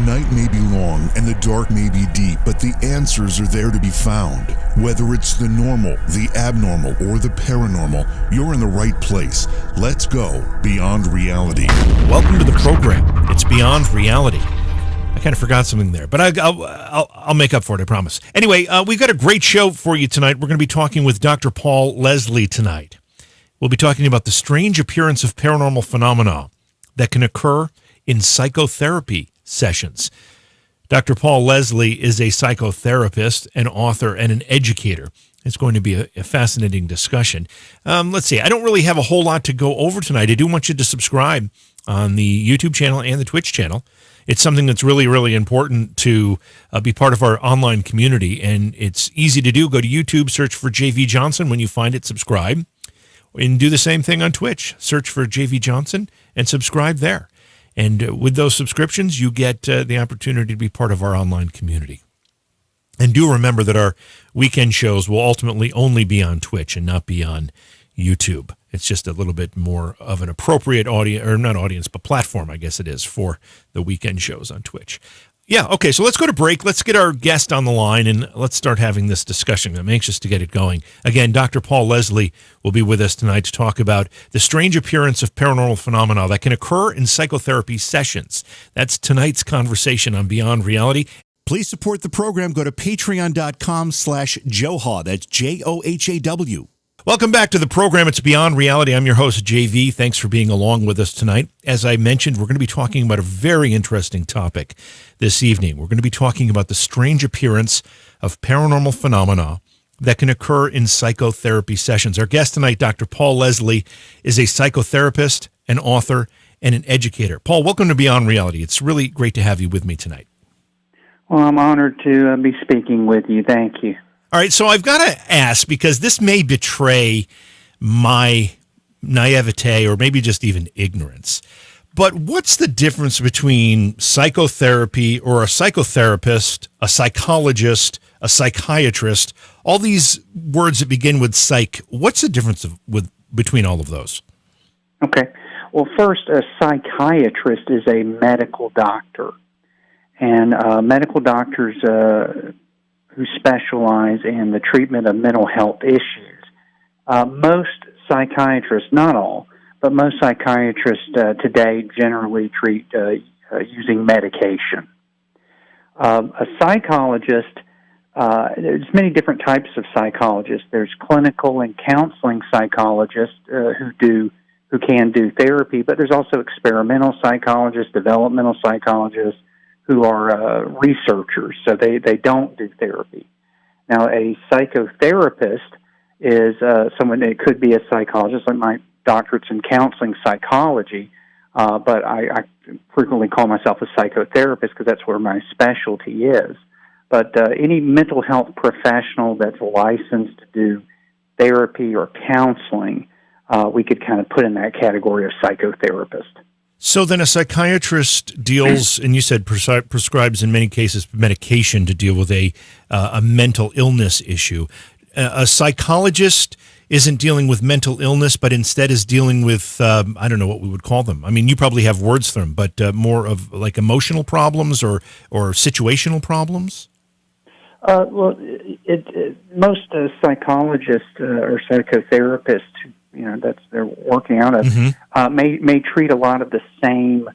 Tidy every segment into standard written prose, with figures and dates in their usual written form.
night may be long and the dark may be deep, but the answers are there to be found. Whether it's the normal, the abnormal, or the paranormal, you're in the right place. Let's go beyond reality. Welcome to the program. It's Beyond Reality. I kind of forgot something there, but I'll make up for it, I promise. Anyway, we've got a great show for you tonight. We're going to be talking with Dr. Paul Leslie tonight. We'll be talking about the strange appearance of paranormal phenomena that can occur in psychotherapy sessions. Dr. Paul Leslie is a psychotherapist, an author, and an educator. It's going to be a fascinating discussion. Let's see. I don't really have a whole lot to go over tonight. I do want you to subscribe on the YouTube channel and the Twitch channel. It's something that's really, really important to be part of our online community, and it's easy to do. Go to YouTube, search for JV Johnson. When you find it, subscribe. And do the same thing on Twitch. Search for JV Johnson and subscribe there. And with those subscriptions, you get the opportunity to be part of our online community. And do remember that our weekend shows will ultimately only be on Twitch and not be on YouTube. It's just a little bit more of an appropriate audience, or not audience, but platform, I guess it is, for the weekend shows on Twitch. Yeah, okay, so let's go to break. Let's get our guest on the line, and let's start having this discussion. I'm anxious to get it going. Again, Dr. Paul Leslie will be with us tonight to talk about the strange appearance of paranormal phenomena that can occur in psychotherapy sessions. That's tonight's conversation on Beyond Reality. Please support the program. Go to patreon.com/Johaw. That's JOHAW. Welcome back to the program. It's Beyond Reality. I'm your host, JV. Thanks for being along with us tonight. As I mentioned, we're going to be talking about a very interesting topic this evening. We're going to be talking about the strange appearance of paranormal phenomena that can occur in psychotherapy sessions. Our guest tonight, Dr. Paul Leslie, is a psychotherapist, an author, and an educator. Paul, welcome to Beyond Reality. It's really great to have you with me tonight. Well, I'm honored to be speaking with you. Thank you. All right, so I've got to ask, because this may betray my naivete or maybe just even ignorance, but what's the difference between psychotherapy or a psychotherapist, a psychologist, a psychiatrist, all these words that begin with psych? What's the difference between all of those? Okay. Well, first, a psychiatrist is a medical doctor, and medical doctors who specialize in the treatment of mental health issues. Most psychiatrists, not all, but most psychiatrists today generally treat using medication. A psychologist, there's many different types of psychologists. There's clinical and counseling psychologists who can do therapy, but there's also experimental psychologists, developmental psychologists, who are researchers, so they don't do therapy. Now, a psychotherapist is someone that could be a psychologist, like my doctorate's in counseling psychology, but I frequently call myself a psychotherapist because that's where my specialty is. But any mental health professional that's licensed to do therapy or counseling, we could kind of put in that category of psychotherapist. So then a psychiatrist deals, and you said prescribes in many cases medication to deal with a mental illness issue. A psychologist isn't dealing with mental illness, but instead is dealing with, I don't know what we would call them. I mean, you probably have words for them, but more of like emotional problems or situational problems? Well, most psychologists or psychotherapists, that's they're working out of, may treat a lot of the same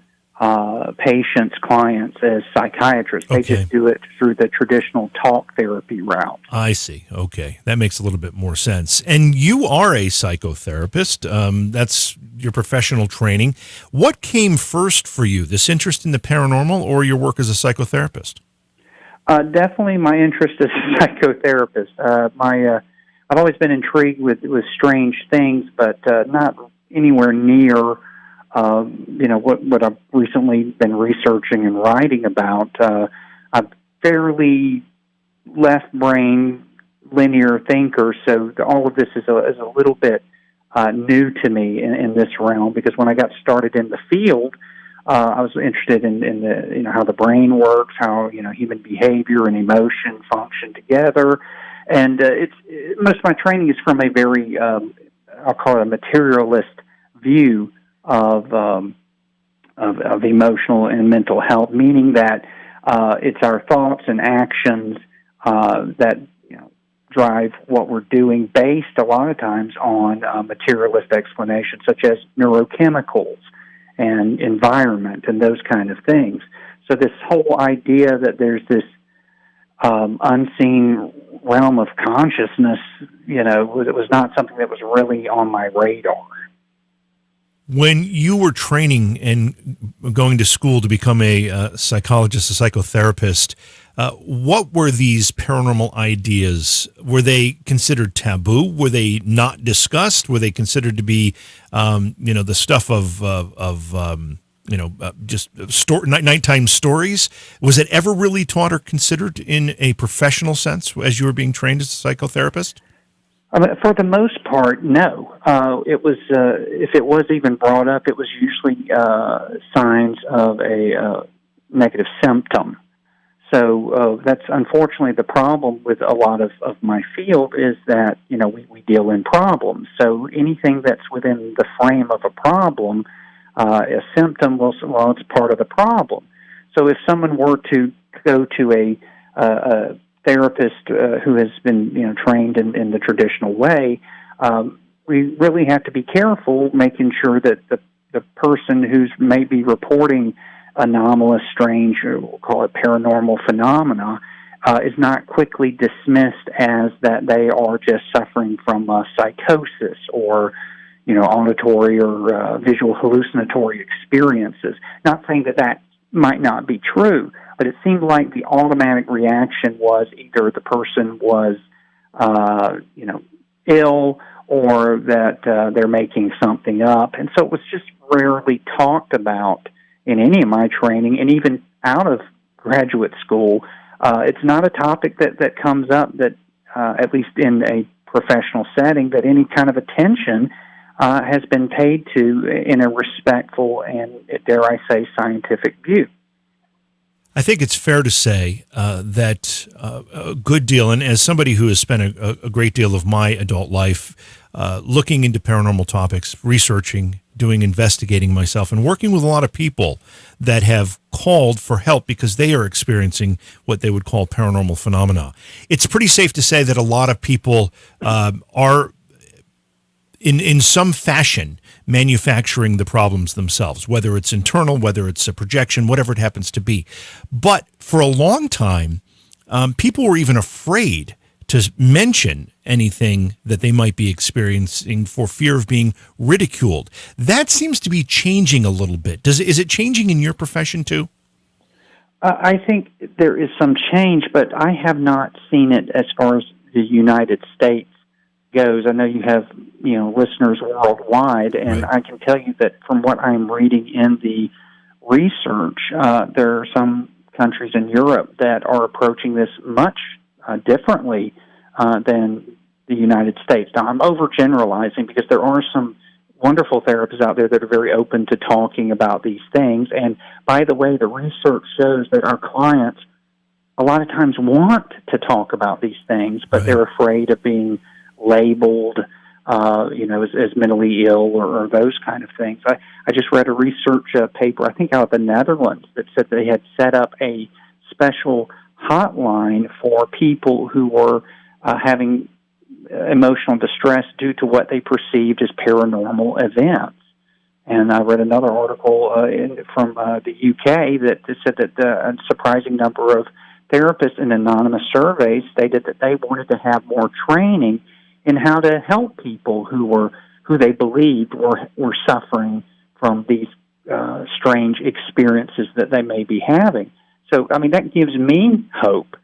patients, clients as psychiatrists. They just do it through the traditional talk therapy route. I see. Okay. That makes a little bit more sense. And you are a psychotherapist. That's your professional training. What came first for you, this interest in the paranormal or your work as a psychotherapist? Definitely my interest as a psychotherapist. I've always been intrigued with strange things, but not anywhere near, what I've recently been researching and writing about. I'm fairly left-brain, linear thinker, so all of this is a little bit new to me in this realm, because when I got started in the field, I was interested in the how the brain works, how human behavior and emotion function together. And most of my training is from a very, I'll call it a materialist view of of emotional and mental health, meaning that it's our thoughts and actions that drive what we're doing, based a lot of times on materialist explanations such as neurochemicals and environment and those kind of things. So this whole idea that there's this unseen realm of consciousness, it was not something that was really on my radar. When you were training and going to school to become a psychologist, a psychotherapist, what were these paranormal ideas? Were they considered taboo? Were they not discussed? Were they considered to be, the stuff of nighttime stories? Was it ever really taught or considered in a professional sense as you were being trained as a psychotherapist? For the most part, no. It was, if it was even brought up, it was usually signs of a negative symptom. So that's unfortunately the problem with a lot of my field, is that we deal in problems. So anything that's within the frame of a problem, a symptom, well, it's part of the problem. So if someone were to go to a therapist who has been trained in the traditional way, we really have to be careful making sure that the person who's maybe reporting anomalous, strange, or we'll call it paranormal phenomena, is not quickly dismissed as that they are just suffering from psychosis or auditory or visual hallucinatory experiences. Not saying that might not be true, but it seemed like the automatic reaction was either the person was, ill, or that they're making something up. And so it was just rarely talked about in any of my training, and even out of graduate school. It's not a topic that comes up that, at least in a professional setting, that any kind of attention has been paid to in a respectful and, dare I say, scientific view. I think it's fair to say that a good deal, and as somebody who has spent a great deal of my adult life looking into paranormal topics, researching, doing investigating myself, and working with a lot of people that have called for help because they are experiencing what they would call paranormal phenomena, it's pretty safe to say that a lot of people are in some fashion manufacturing the problems themselves, whether it's internal, whether it's a projection, whatever it happens to be. But for a long time, people were even afraid to mention anything that they might be experiencing for fear of being ridiculed. That seems to be changing a little bit. Is it changing in your profession too? I think there is some change, but I have not seen it as far as the United States goes. I know you have listeners worldwide, and right. I can tell you that from what I'm reading in the research, there are some countries in Europe that are approaching this much differently than the United States. Now, I'm overgeneralizing because there are some wonderful therapists out there that are very open to talking about these things. And by the way, the research shows that our clients a lot of times want to talk about these things, but they're afraid of being labeled, as mentally ill or those kind of things. I just read a research paper, I think out of the Netherlands, that said they had set up a special hotline for people who were having emotional distress due to what they perceived as paranormal events. And I read another article from the UK that said that a surprising number of therapists in anonymous surveys stated that they wanted to have more training in how to help people who they believed were suffering from these strange experiences that they may be having. So, I mean, that gives me hope.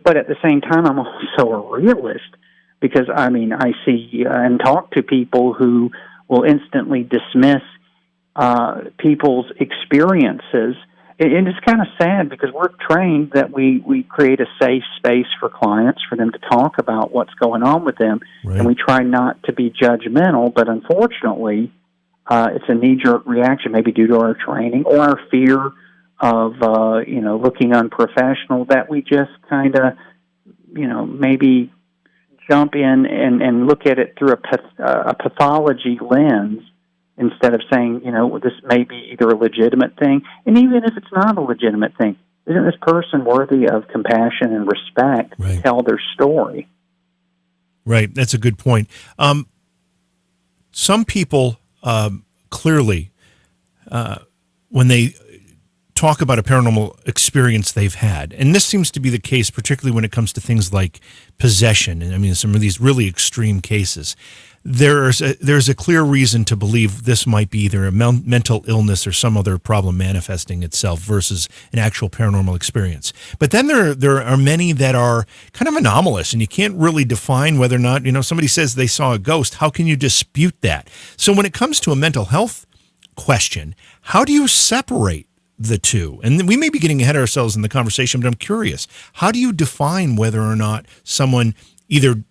But at the same time, I'm also a realist because, I mean, I see and talk to people who will instantly dismiss people's experiences. And it's kind of sad because we're trained that we create a safe space for clients for them to talk about what's going on with them, and we try not to be judgmental, but unfortunately, it's a knee-jerk reaction, maybe due to our training or our fear of, looking unprofessional, that we just kind of, maybe jump in and look at it through a pathology lens instead of saying, this may be either a legitimate thing, and even if it's not a legitimate thing, isn't this person worthy of compassion and respect to tell their story? Right, that's a good point. Some people clearly, when they talk about a paranormal experience they've had, and this seems to be the case particularly when it comes to things like possession, and I mean some of these really extreme cases, there's a clear reason to believe this might be either a mental illness or some other problem manifesting itself versus an actual paranormal experience. But then there are many that are kind of anomalous, and you can't really define whether or not, somebody says they saw a ghost. How can you dispute that? So when it comes to a mental health question, how do you separate the two? And we may be getting ahead of ourselves in the conversation, but I'm curious, how do you define whether or not someone either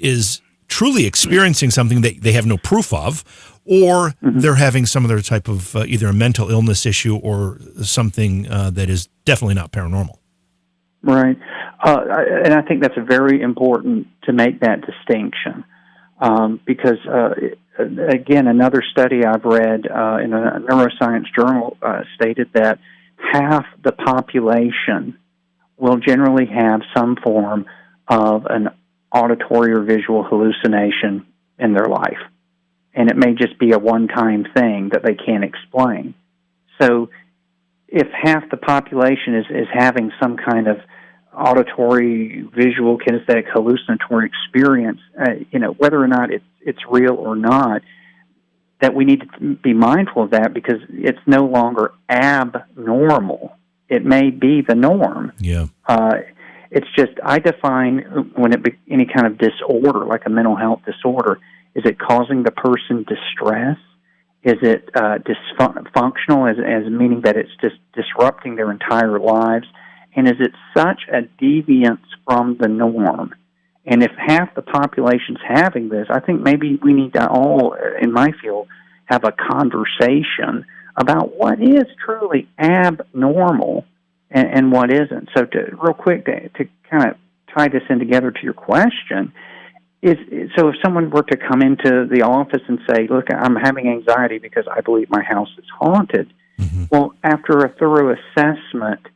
is truly experiencing something that they have no proof of, or they're having some other type of either a mental illness issue or something that is definitely not paranormal? Right. And I think that's very important to make that distinction because, again, another study I've read in a neuroscience journal stated that half the population will generally have some form of an auditory or visual hallucination in their life. And it may just be a one-time thing that they can't explain. So if half the population is having some kind of auditory, visual, kinesthetic, hallucinatory experience, whether or not it's real or not, that we need to be mindful of that because it's no longer abnormal. It may be the norm. Yeah. It's just, I define when it be any kind of disorder, like a mental health disorder, is it causing the person distress? Is it dysfunctional, as meaning that it's just disrupting their entire lives? And is it such a deviance from the norm? And if half the population's having this, I think maybe we need to all, in my field, have a conversation about what is truly abnormal and what isn't. So real quick, to kind of tie this in together to your question, so if someone were to come into the office and say, look, I'm having anxiety because I believe my house is haunted, well, after a thorough assessment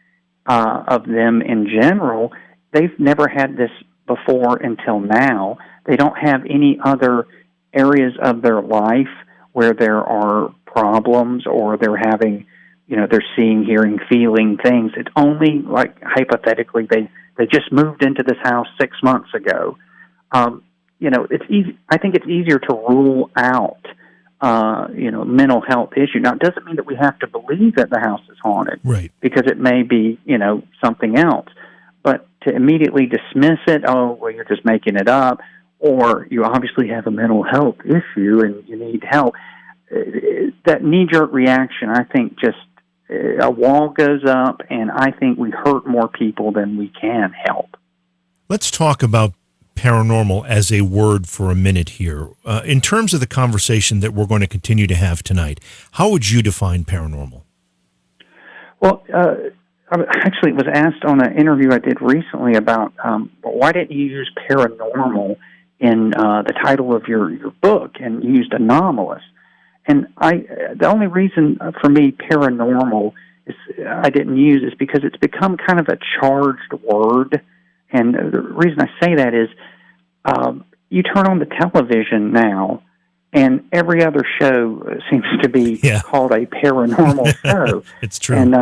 of them in general, they've never had this before until now. They don't have any other areas of their life where there are problems or they're having, they're seeing, hearing, feeling things. It's only like hypothetically they just moved into this house 6 months ago. It's easy. I think it's easier to rule out, mental health issue. Now, it doesn't mean that we have to believe that the house is haunted, right? Because it may be, something else. But to immediately dismiss it, oh, well, you're just making it up, or you obviously have a mental health issue and you need help. That knee-jerk reaction, I think, just a wall goes up, and I think we hurt more people than we can help. Let's talk about paranormal as a word for a minute here. In terms of the conversation that we're going to continue to have tonight, how would you define paranormal? Well, actually, it was asked on an interview I did recently about why didn't you use paranormal in the title of your book, and you used anomalous. And the only reason for me paranormal is I didn't use is because it's become kind of a charged word. And the reason I say that is you turn on the television now, and every other show seems to be called a paranormal show. It's true. And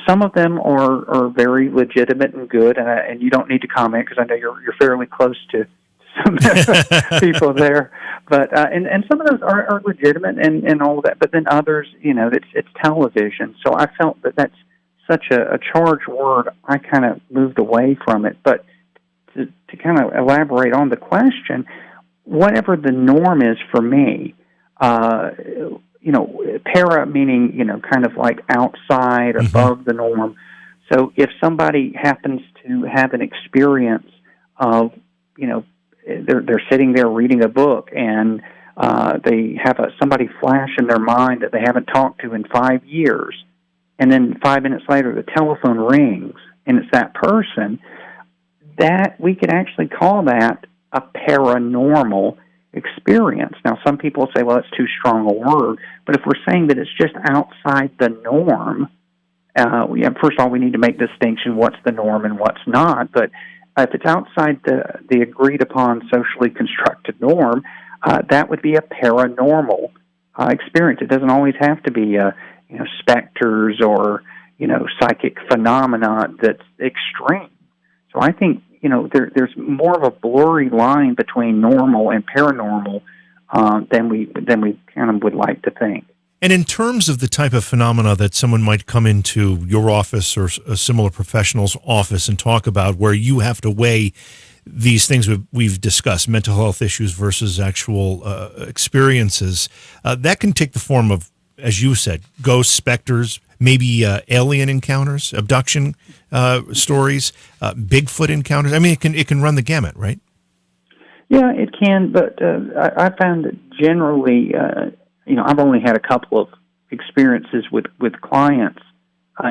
some of them are very legitimate and good, and you don't need to comment because I know you're fairly close to some people there. But and some of those are legitimate and all of that. But then others, it's television. So I felt that that's such a charged word. I kind of moved away from it. But to kind of elaborate on the question, whatever the norm is for me, para meaning, kind of like outside, above the norm. So if somebody happens to have an experience of, they're sitting there reading a book and they have somebody flash in their mind that they haven't talked to in 5 years, and then 5 minutes later the telephone rings and it's that person, that we could actually call that a paranormal experience. Now, some people say, well, that's too strong a word, but if we're saying that it's just outside the norm, first of all, we need to make distinction what's the norm and what's not, but if it's outside the agreed-upon socially constructed norm, that would be a paranormal experience. It doesn't always have to be specters or psychic phenomena that's extreme. So I think there's more of a blurry line between normal and paranormal than we kind of would like to think. And in terms of the type of phenomena that someone might come into your office or a similar professional's office and talk about, where you have to weigh these things we've discussed, mental health issues versus actual experiences, that can take the form of, as you said, ghosts, specters, maybe alien encounters, abduction stories, Bigfoot encounters. I mean, it can run the gamut, right? Yeah, it can, but I found that generally, I've only had a couple of experiences with clients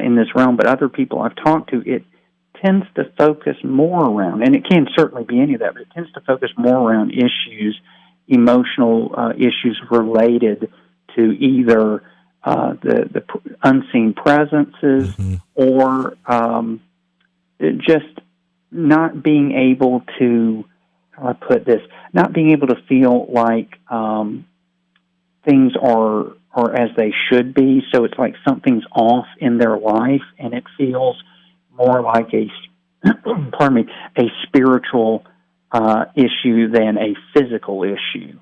in this realm, but other people I've talked to, it tends to focus more around, and it can certainly be any of that, but it tends to focus more around issues, emotional issues related to either the unseen presences or just not being able to, how do I put this, not being able to feel like things are as they should be. So it's like something's off in their life, and it feels more like a spiritual issue than a physical issue.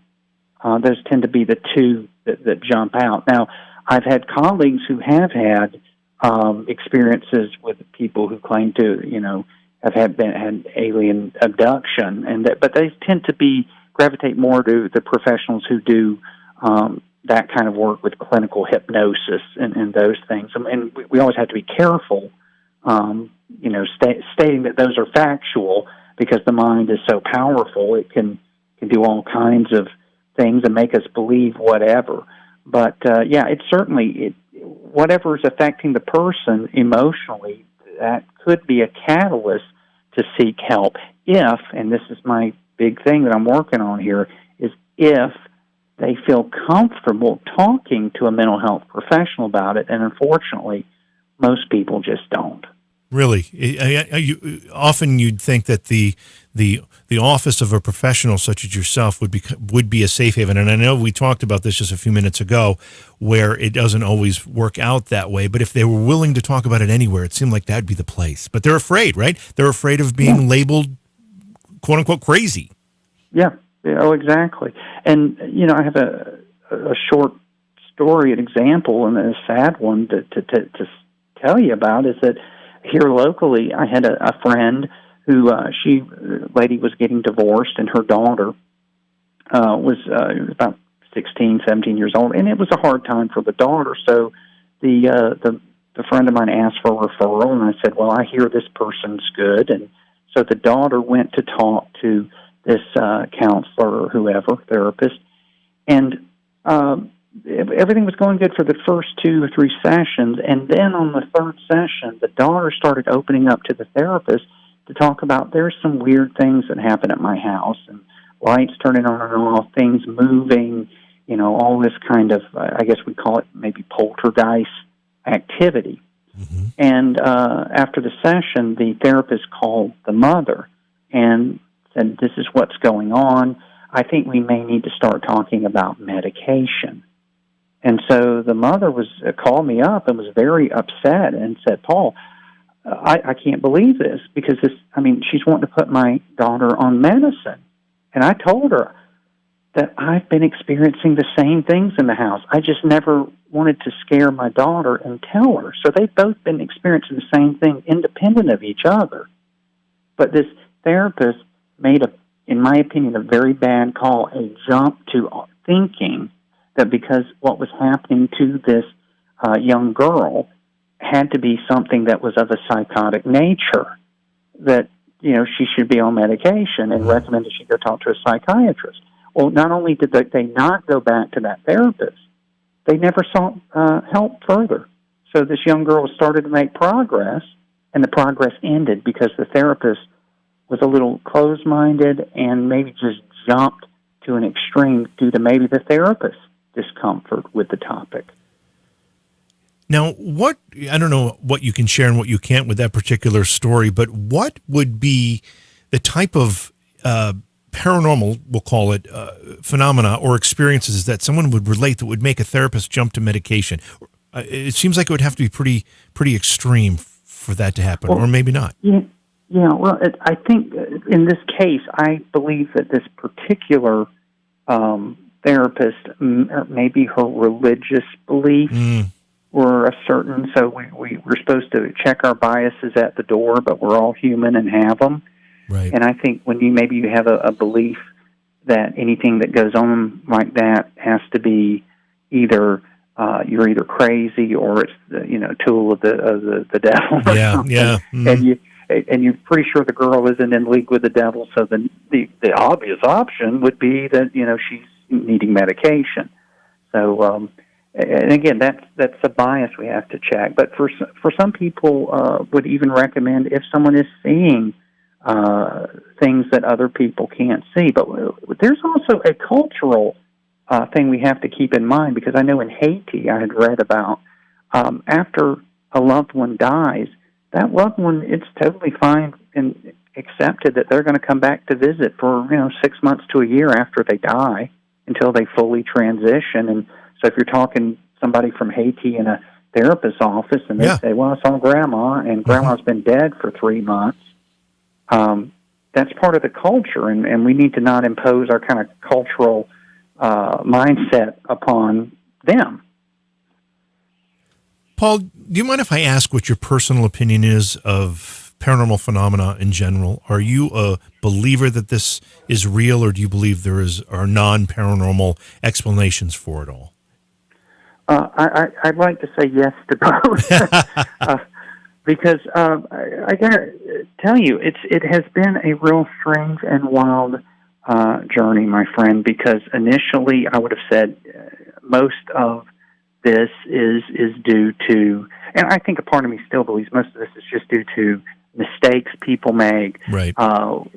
Those tend to be the two that jump out. Now, I've had colleagues who have had experiences with people who claim to, have had alien abduction, but they tend to gravitate more to the professionals who do that kind of work with clinical hypnosis and those things. And we always have to be careful, stating that those are factual, because the mind is so powerful, it can do all kinds of things and make us believe whatever. But it's certainly whatever is affecting the person emotionally, that could be a catalyst to seek help. If, and this is my big thing that I'm working on here, is if they feel comfortable talking to a mental health professional about it, and unfortunately, most people just don't. Really, often you'd think that the office of a professional such as yourself would be a safe haven, and I know we talked about this just a few minutes ago, where it doesn't always work out that way. But if they were willing to talk about it anywhere, it seemed like that'd be the place. But they're afraid, right? They're afraid of being labeled, quote unquote, crazy. Yeah. Oh, exactly. And I have a short story, an example, and a sad one to tell you about, is that here locally, I had a friend who lady was getting divorced, and her daughter was about 16, 17 years old, and it was a hard time for the daughter. So the friend of mine asked for a referral, and I said, well, I hear this person's good. And so the daughter went to talk to this counselor or whoever, therapist, and everything was going good for the first 2 or 3 sessions, and then on the third session, the daughter started opening up to the therapist to talk about, there's some weird things that happen at my house, and lights turning on and off, things moving, all this kind of, I guess we call it maybe poltergeist activity. Mm-hmm. And after the session, the therapist called the mother and said, this is what's going on. I think we may need to start talking about medication. And so the mother called me up and was very upset and said, Paul, I can't believe this, because she's wanting to put my daughter on medicine. And I told her that I've been experiencing the same things in the house. I just never wanted to scare my daughter and tell her. So they've both been experiencing the same thing independent of each other. But this therapist made, in my opinion, a very bad call, a jump to thinking that because what was happening to this young girl had to be something that was of a psychotic nature, that she should be on medication, and recommended she go talk to a psychiatrist. Well, not only did they not go back to that therapist, they never sought help further. So this young girl started to make progress, and the progress ended because the therapist was a little closed-minded and maybe just jumped to an extreme due to maybe the therapist's discomfort with the topic. Now, I don't know what you can share and what you can't with that particular story, but what would be the type of paranormal, we'll call it, phenomena or experiences that someone would relate that would make a therapist jump to medication? It seems like it would have to be pretty extreme for that to happen, or maybe not. Yeah, well, I think in this case, I believe that this particular therapist, maybe her religious beliefs were a certain, so we're supposed to check our biases at the door, but we're all human and have them. Right. And I think when you have a belief that anything that goes on like that has to be either you're either crazy or it's the tool of the devil or something. Yeah. And you're pretty sure the girl isn't in league with the devil, so the obvious option would be that she's needing medication. So and again, that's a bias we have to check. But for some people, would even recommend if someone is seeing things that other people can't see. But there's also a cultural thing we have to keep in mind, because I know in Haiti I had read about after a loved one dies, that loved one, it's totally fine and accepted that they're going to come back to visit for 6 months to a year after they die until they fully transition. And so if you're talking somebody from Haiti in a therapist's office and they say, well, I saw Grandma and Grandma's been dead for 3 months, that's part of the culture, and we need to not impose our kind of cultural mindset upon them. Paul, do you mind if I ask what your personal opinion is of paranormal phenomena in general? Are you a believer that this is real, or do you believe are non-paranormal explanations for it all? I'd like to say yes to both. Because I got to tell you, it has been a real strange and wild journey, my friend, because initially I would have said most of this is due to, and I think a part of me still believes most of this is just due to mistakes people make. Right.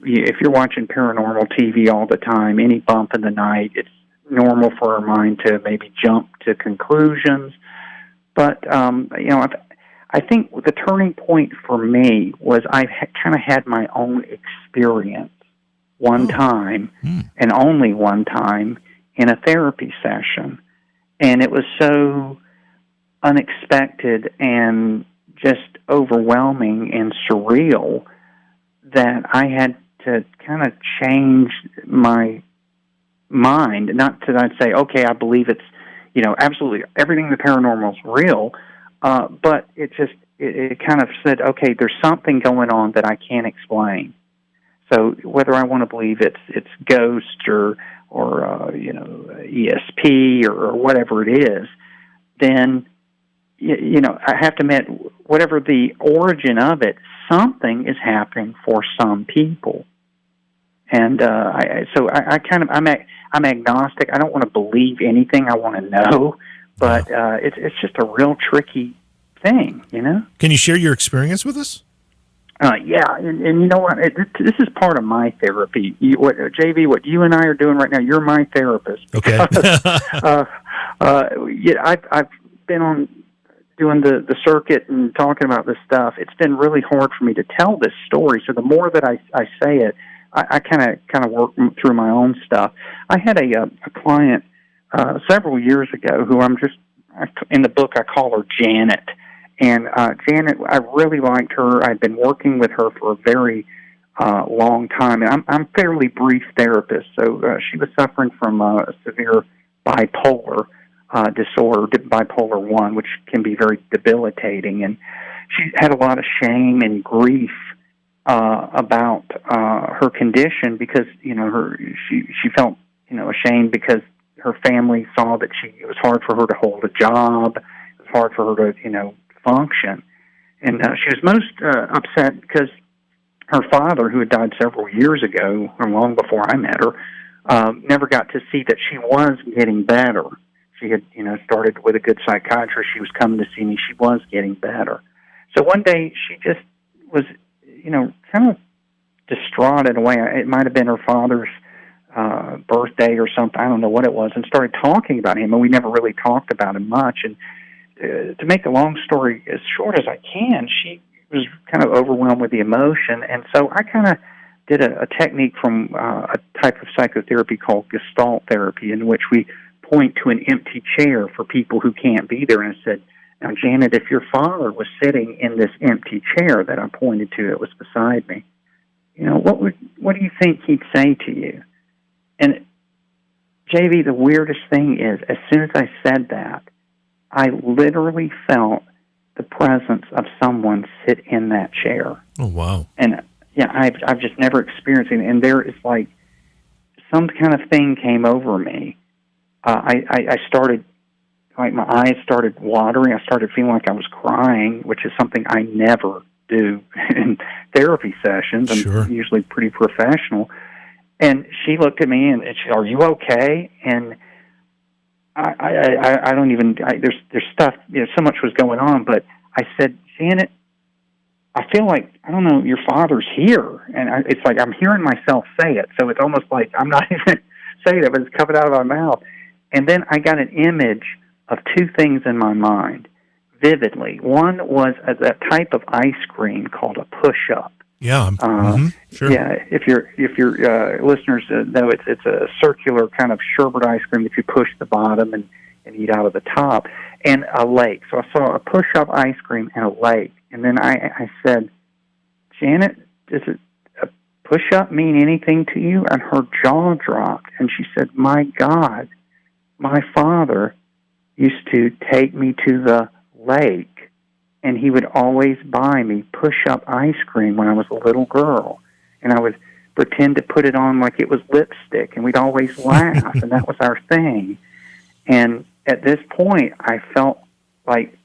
If you're watching paranormal TV all the time, any bump in the night, it's normal for our mind to maybe jump to conclusions. But, I think the turning point for me was I kind of had my own experience one time, and only one time, in a therapy session. And it was so unexpected and just overwhelming and surreal that I had to kind of change my mind. Not that I'd say, okay, I believe it's, absolutely everything in the paranormal is real, but it kind of said, okay, there's something going on that I can't explain. So whether I want to believe it's ghosts or ESP or whatever it is, then I have to admit, whatever the origin of it, something is happening for some people. And I'm agnostic. I don't want to believe anything. I want to know, but it's just a real tricky thing, Can you share your experience with us? Yeah, and you know what? This is part of my therapy. JV, what you and I are doing right now, you're my therapist. Okay. I've been on doing the circuit and talking about this stuff. It's been really hard for me to tell this story. So the more that I say it, I kind of work through my own stuff. I had a client several years ago who in the book I call her Janet. And Janet, I really liked her. I'd been working with her for a very long time, and I'm a fairly brief therapist. So she was suffering from a severe bipolar disorder, bipolar 1, which can be very debilitating. And she had a lot of shame and grief about her condition because she felt ashamed because her family saw that it was hard for her to hold a job. It was hard for her to function. And she was most upset because her father, who had died several years ago, or long before I met her, never got to see that she was getting better. She had, started with a good psychiatrist. She was coming to see me. She was getting better. So one day she just was, kind of distraught in a way. It might have been her father's birthday or something. I don't know what it was, and started talking about him, and we never really talked about him much. And to make a long story as short as I can, she was kind of overwhelmed with the emotion, and so I kind of did a technique from a type of psychotherapy called Gestalt therapy, in which we point to an empty chair for people who can't be there, and I said, "Now, Janet, if your father was sitting in this empty chair that I pointed to, it was beside me, what do you think he'd say to you?" And JV, the weirdest thing is, as soon as I said that, I literally felt the presence of someone sit in that chair. Oh, wow. And yeah, I've just never experienced it. And there is like some kind of thing came over me. I started, like my eyes started watering. I started feeling like I was crying, which is something I never do in therapy sessions. Sure. I'm usually pretty professional. And she looked at me and she said, "Are you okay?" And I don't even, there's stuff, so much was going on, but I said, "Janet, I feel like, I don't know, your father's here." And it's like I'm hearing myself say it, so it's almost like I'm not even saying it, but it's coming out of my mouth. And then I got an image of two things in my mind vividly. One was a type of ice cream called a push-up. Yeah, sure. Yeah, if your listeners know, it's a circular kind of sherbet ice cream that you push the bottom and eat out of the top, and a lake. So I saw a push-up ice cream and a lake, and then I said, "Janet, does a push-up mean anything to you?" And her jaw dropped, and she said, "My God, my father used to take me to the lake, and he would always buy me push-up ice cream when I was a little girl, and I would pretend to put it on like it was lipstick, and we'd always laugh, and that was our thing." And at this point, I felt like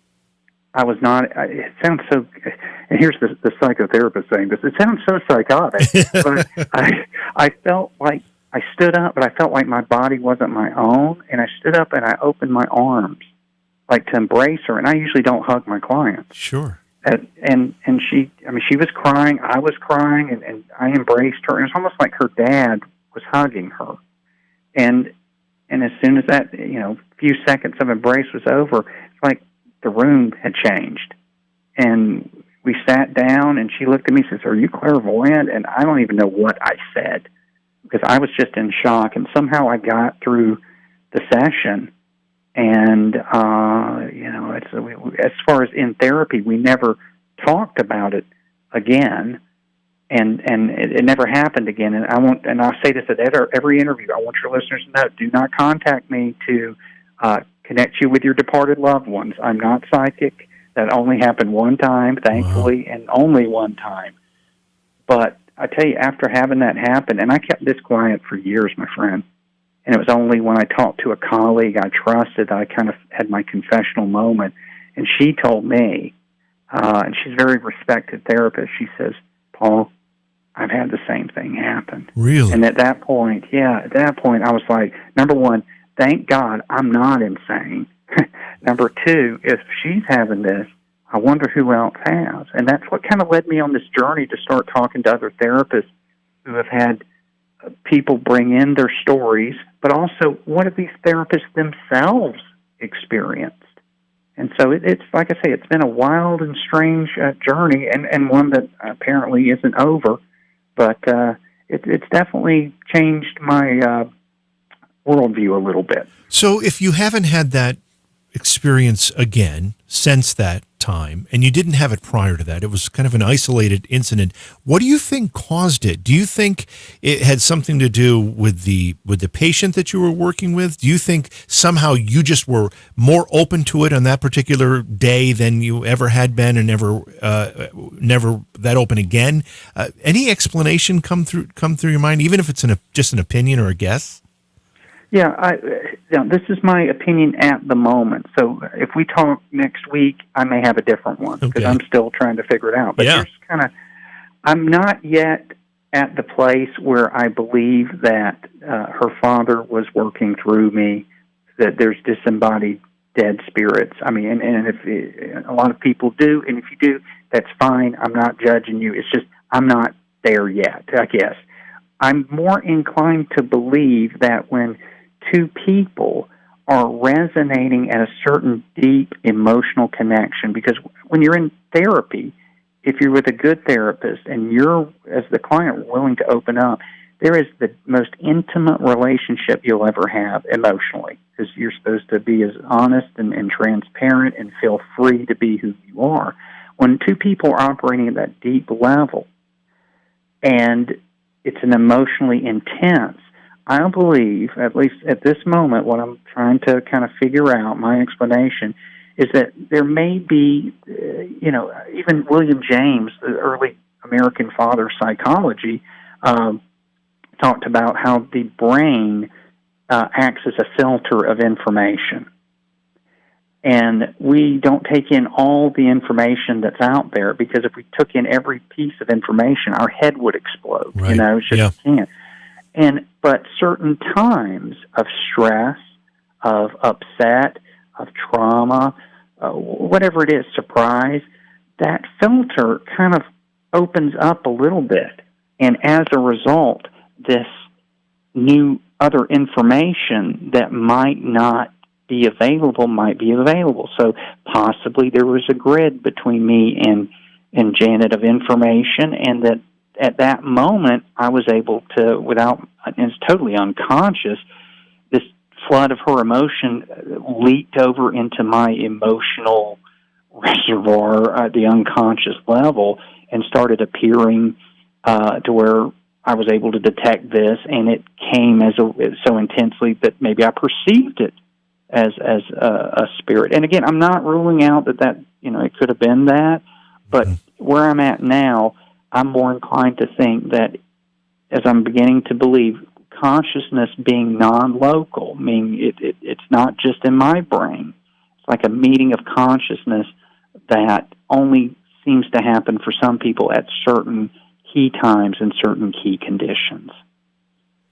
I was not, it sounds so, and here's the psychotherapist saying this, it sounds so psychotic, but I felt like, I stood up, but I felt like my body wasn't my own, and I stood up and I opened my arms, like to embrace her, and I usually don't hug my clients. Sure. And she was crying, I was crying, and I embraced her, and it's almost like her dad was hugging her. And as soon as that, few seconds of embrace was over, it's like the room had changed. And we sat down, and she looked at me and says, "Are you clairvoyant?" And I don't even know what I said, because I was just in shock, and somehow I got through the session. And, as far as in therapy, we never talked about it again, and it never happened again. And I'll say this at every interview. I want your listeners to know, do not contact me to connect you with your departed loved ones. I'm not psychic. That only happened one time, thankfully, and only one time. But I tell you, after having that happen, and I kept this quiet for years, my friend, and it was only when I talked to a colleague I trusted that I kind of had my confessional moment. And she told me, and she's a very respected therapist, she says, "Paul, I've had the same thing happen." Really? And at that point, I was like, number one, thank God I'm not insane. Number two, if she's having this, I wonder who else has. And that's what kind of led me on this journey to start talking to other therapists who have had people bring in their stories, but also what have these therapists themselves experienced? And so it's like I say, it's been a wild and strange journey, and one that apparently isn't over, but it's definitely changed my worldview a little bit. So if you haven't had that experience again since that time, and you didn't have it prior to that, it was kind of an isolated incident, what do you think caused it? Do you think it had something to do with the patient that you were working with? Do you think somehow you just were more open to it on that particular day than you ever had been, and never that open again? Any explanation come through your mind, even if it's just an opinion or a guess? Yeah, this is my opinion at the moment. So if we talk next week, I may have a different one, because I'm still trying to figure it out. But I'm not yet at the place where I believe that her father was working through me, that there's disembodied dead spirits. I mean, and if a lot of people do, and if you do, that's fine. I'm not judging you. It's just I'm not there yet, I guess. I'm more inclined to believe that when two people are resonating at a certain deep emotional connection, because when you're in therapy, if you're with a good therapist and you're, as the client, willing to open up, there is the most intimate relationship you'll ever have emotionally, because you're supposed to be as honest and transparent and feel free to be who you are. When two people are operating at that deep level and it's an emotionally intense, I believe, at least at this moment, what I'm trying to kind of figure out, my explanation, is that there may be, even William James, the early American father of psychology, talked about how the brain acts as a filter of information. And we don't take in all the information that's out there, because if we took in every piece of information, our head would explode. Right. It's just can't. But certain times of stress, of upset, of trauma, whatever it is, surprise, that filter kind of opens up a little bit. And as a result, this new other information that might not be available might be available. So possibly there was a grid between me and Janet of information, and that at that moment I was able to, without, and it's totally unconscious, this flood of her emotion leaked over into my emotional reservoir at the unconscious level and started appearing to where I was able to detect this, and it came as so intensely that maybe I perceived it as a spirit. And again, I'm not ruling out that it could have been that, but where I'm at now, I'm more inclined to think that, as I'm beginning to believe, consciousness being non-local, meaning it's not just in my brain. It's like a meeting of consciousness that only seems to happen for some people at certain key times and certain key conditions.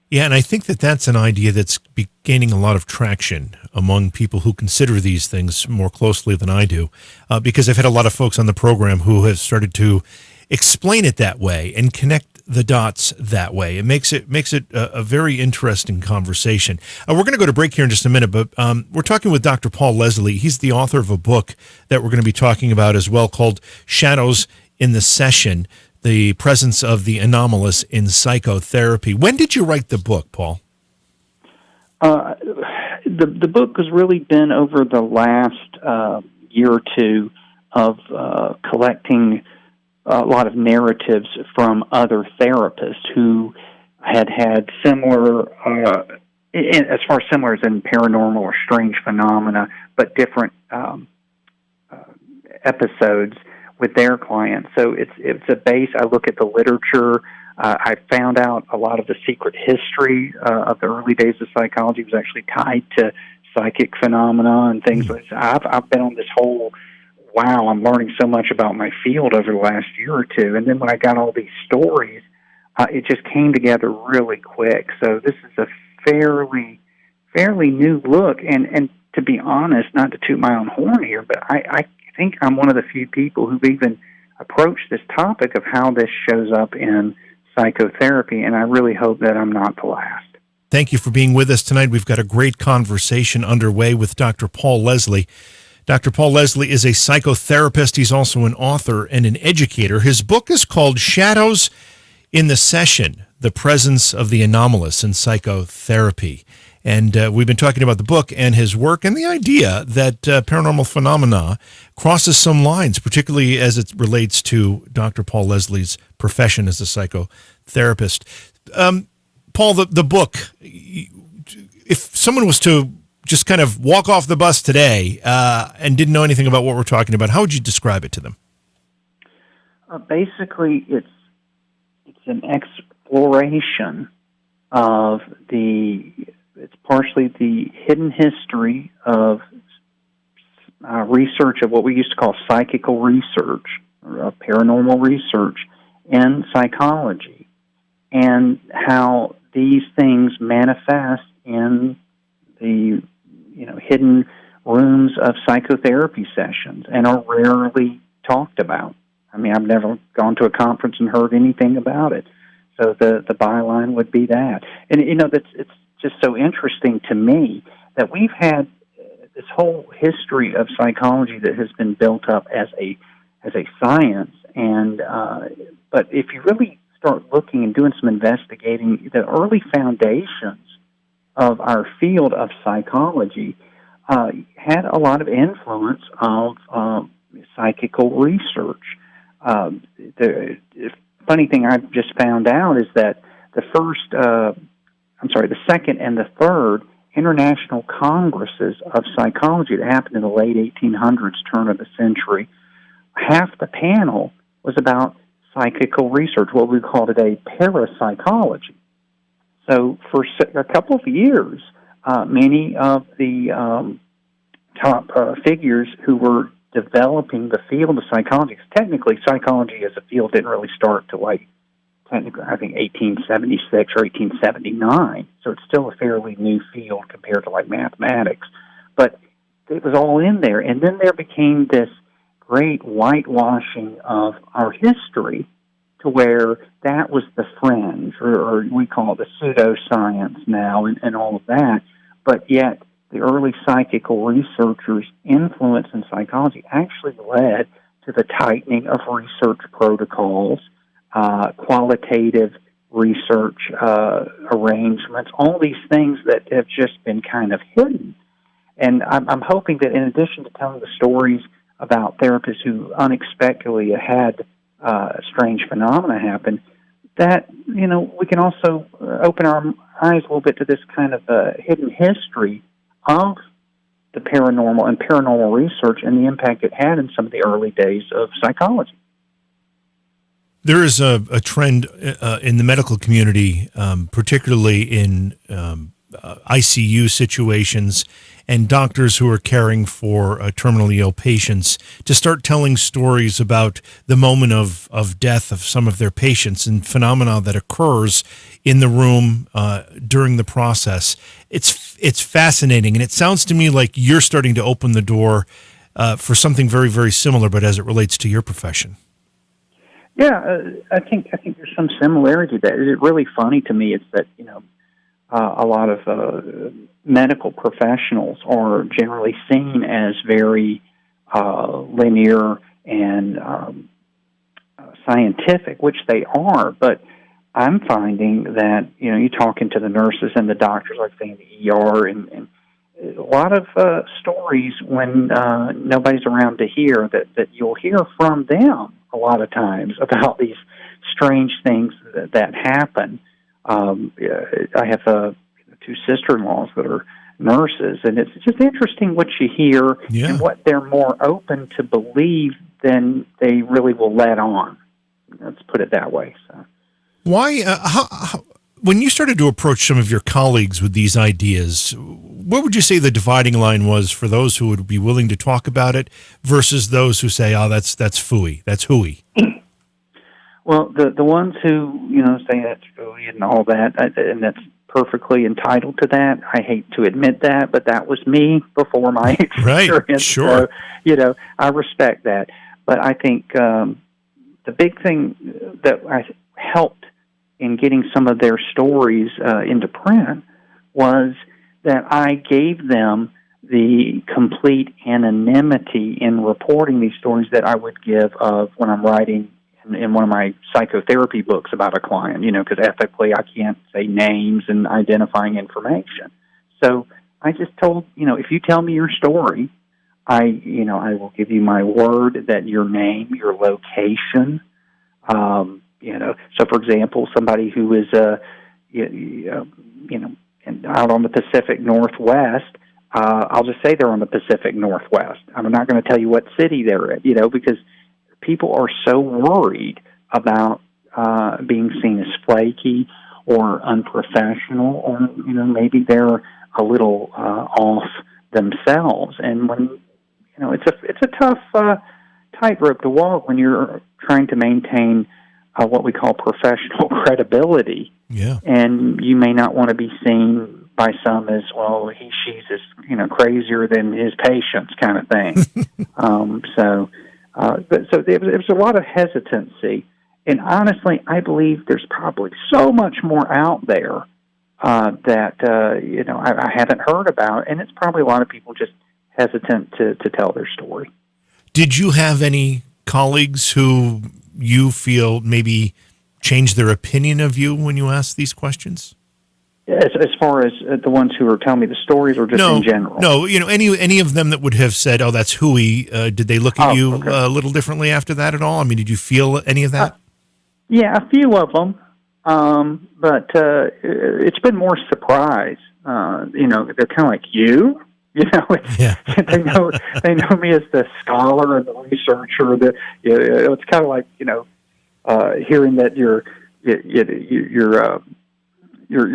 Yeah, and I think that's an idea that's gaining a lot of traction among people who consider these things more closely than I do, because I've had a lot of folks on the program who have started to explain it that way and connect the dots that way. It makes it a very interesting conversation. We're going to go to break here in just a minute, but we're talking with Dr. Paul Leslie. He's the author of a book that we're going to be talking about as well, called Shadows in the Session: The Presence of the Anomalous in Psychotherapy. When did you write the book, Paul? The book has really been over the last year or two of collecting a lot of narratives from other therapists who had similar, as far as similar as in paranormal or strange phenomena, but different episodes with their clients. So it's a base. I look at the literature. I found out a lot of the secret history of the early days of psychology was actually tied to psychic phenomena and things like that. I've been on this whole, wow, I'm learning so much about my field over the last year or two. And then when I got all these stories, it just came together really quick. So this is a fairly new look. And to be honest, not to toot my own horn here, but I think I'm one of the few people who've even approached this topic of how this shows up in psychotherapy, and I really hope that I'm not the last. Thank you for being with us tonight. We've got a great conversation underway with Dr. Paul Leslie. Dr. Paul Leslie is a psychotherapist. He's also an author and an educator. His book is called Shadows in the Session: The Presence of the Anomalous in Psychotherapy. And we've been talking about the book and his work and the idea that paranormal phenomena crosses some lines, particularly as it relates to Dr. Paul Leslie's profession as a psychotherapist. Paul, the book, if someone was to just kind of walk off the bus today and didn't know anything about what we're talking about, how would you describe it to them? Basically, it's an exploration of it's partially the hidden history of research of what we used to call psychical research, or paranormal research in psychology, and how these things manifest in the hidden rooms of psychotherapy sessions and are rarely talked about. I mean, I've never gone to a conference and heard anything about it. So the byline would be that. And, it's just so interesting to me that we've had this whole history of psychology that has been built up as a science. And but if you really start looking and doing some investigating, the early foundations of our field of psychology had a lot of influence of psychical research. The funny thing I've just found out is that the second and the third international congresses of psychology that happened in the late 1800s, turn of the century, half the panel was about psychical research, what we call today parapsychology. So for a couple of years, many of the top figures who were developing the field of psychology, because technically psychology as a field didn't really start till I think 1876 or 1879, so it's still a fairly new field compared to like mathematics, but it was all in there. And then there became this great whitewashing of our history to where that was the fringe, or we call it the pseudoscience now, and all of that. But yet, the early psychical researchers' influence in psychology actually led to the tightening of research protocols, qualitative research arrangements, all these things that have just been kind of hidden. And I'm hoping that in addition to telling the stories about therapists who unexpectedly had strange phenomena happen, that, we can also open our eyes a little bit to this kind of hidden history of the paranormal and paranormal research and the impact it had in some of the early days of psychology. There is a trend in the medical community, particularly in ICU situations and doctors who are caring for terminally ill patients, to start telling stories about the moment of death of some of their patients and phenomena that occurs in the room during the process. It's fascinating, and it sounds to me like you're starting to open the door for something very, very similar, but as it relates to your profession. Yeah, I think there's some similarity there. It's really funny to me is that, a lot of medical professionals are generally seen as very linear and scientific, which they are, but I'm finding that, you're talking to the nurses and the doctors, like say in the ER, and a lot of stories when nobody's around to hear, that you'll hear from them a lot of times about these strange things that happen. I have two sister-in-laws that are nurses, and it's just interesting what you hear and what they're more open to believe than they really will let on. Let's put it that way. So, why? When you started to approach some of your colleagues with these ideas, what would you say the dividing line was for those who would be willing to talk about it versus those who say, "Oh, that's phooey, that's hooey"? Well, the ones who say that's phooey and all that, and that's perfectly entitled to that. I hate to admit that, but that was me before my experience. Right, sure. So, I respect that. But I think the big thing that I helped in getting some of their stories into print was that I gave them the complete anonymity in reporting these stories that I would give of when I'm writing in one of my psychotherapy books about a client, because ethically I can't say names and identifying information. So I just told, if you tell me your story, I will give you my word that your name, your location, so for example, somebody who is, out on the Pacific Northwest, I'll just say they're on the Pacific Northwest. I'm not going to tell you what city they're in, because people are so worried about being seen as flaky or unprofessional, or maybe they're a little off themselves. And when it's a tough tightrope to walk when you're trying to maintain what we call professional credibility. Yeah, and you may not want to be seen by some as, well, she's as crazier than his patients, kind of thing. So there was a lot of hesitancy, And honestly, I believe there's probably so much more out there that I haven't heard about, and it's probably a lot of people just hesitant to tell their story. Did you have any colleagues who you feel maybe changed their opinion of you when you asked these questions? As far as the ones who are telling me the stories, or just in general? No, any of them that would have said, "Oh, that's hooey." Did they look at you a little differently after that at all? I mean, did you feel any of that? Yeah, a few of them, but it's been more surprise. They're kind of like, you. Yeah. they know me as the scholar and the researcher. It's kind of like hearing that your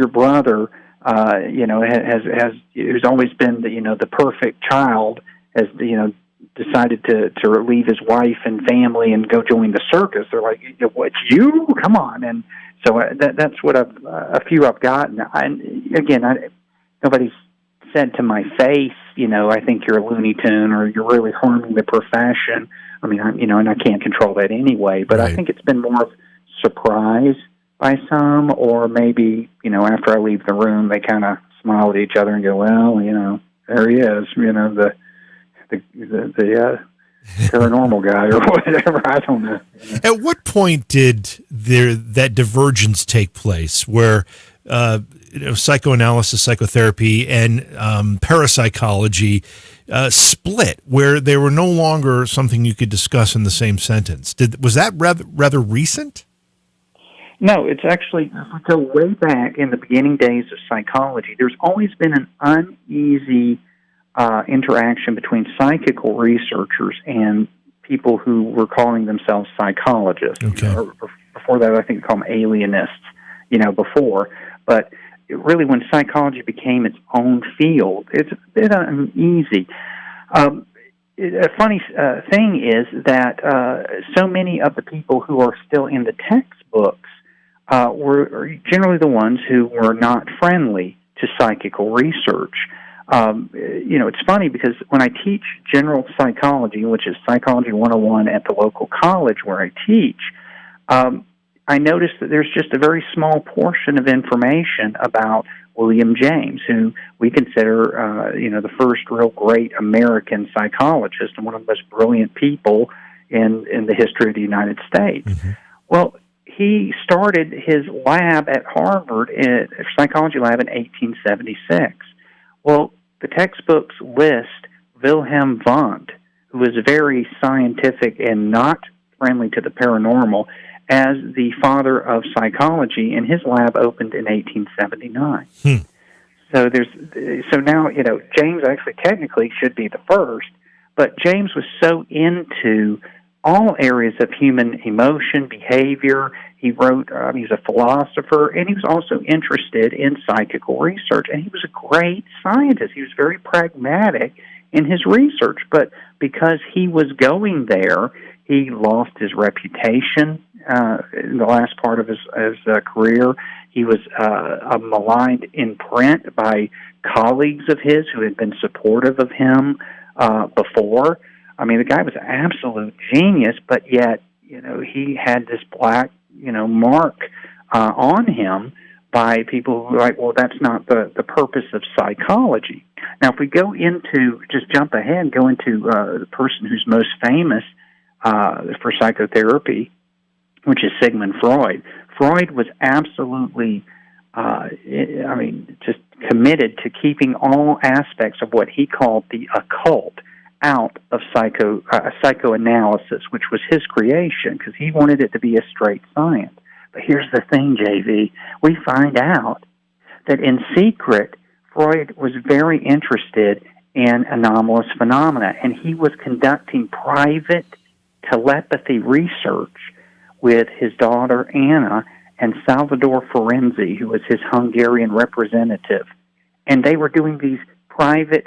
brother, has who's always been the perfect child, has decided to leave his wife and family and go join the circus. They're like, what, you? Come on. And so that's what a few I've gotten. Nobody's said to my face, I think you're a Looney Tune, or you're really harming the profession. I mean, and I can't control that anyway, but right. I think it's been more of surprise by some, or maybe, after I leave the room, they kind of smile at each other and go, well, there he is, the paranormal guy or whatever. I don't know. At what point did that divergence take place where psychoanalysis, psychotherapy, and parapsychology split, where they were no longer something you could discuss in the same sentence? Was that rather recent? No, it's actually, if we go way back in the beginning days of psychology, there's always been an uneasy interaction between psychical researchers and people who were calling themselves psychologists. Okay. Before that, I think they call them alienists, before. But really, when psychology became its own field, it's a bit uneasy. A funny thing is that so many of the people who are still in the textbooks were generally the ones who were not friendly to psychical research. It's funny because when I teach general psychology, which is Psychology 101 at the local college where I teach, I noticed that there's just a very small portion of information about William James, who we consider, the first real great American psychologist and one of the most brilliant people in the history of the United States. Mm-hmm. Well, he started his lab at Harvard, a psychology lab, in 1876. Well, the textbooks list Wilhelm Wundt, who was very scientific and not friendly to the paranormal, as the father of psychology, and his lab opened in 1879. So now, James actually technically should be the first, but James was so into all areas of human emotion, behavior. He wrote, he's a philosopher, and he was also interested in psychical research, and he was a great scientist. He was very pragmatic in his research, but because he was going there, he lost his reputation in the last part of his career. He was maligned in print by colleagues of his who had been supportive of him before. I mean, the guy was an absolute genius, but yet, he had this black, mark on him by people who are like, well, that's not the purpose of psychology. Now, if we just jump ahead, go into the person who's most famous for psychotherapy, which is Sigmund Freud. Freud was absolutely, just committed to keeping all aspects of what he called the occult out of psychoanalysis, which was his creation, because he wanted it to be a straight science. But here's the thing, JV. We find out that in secret, Freud was very interested in anomalous phenomena, and he was conducting private telepathy research with his daughter Anna and Salvador Ferenczi, who was his Hungarian representative. And they were doing these private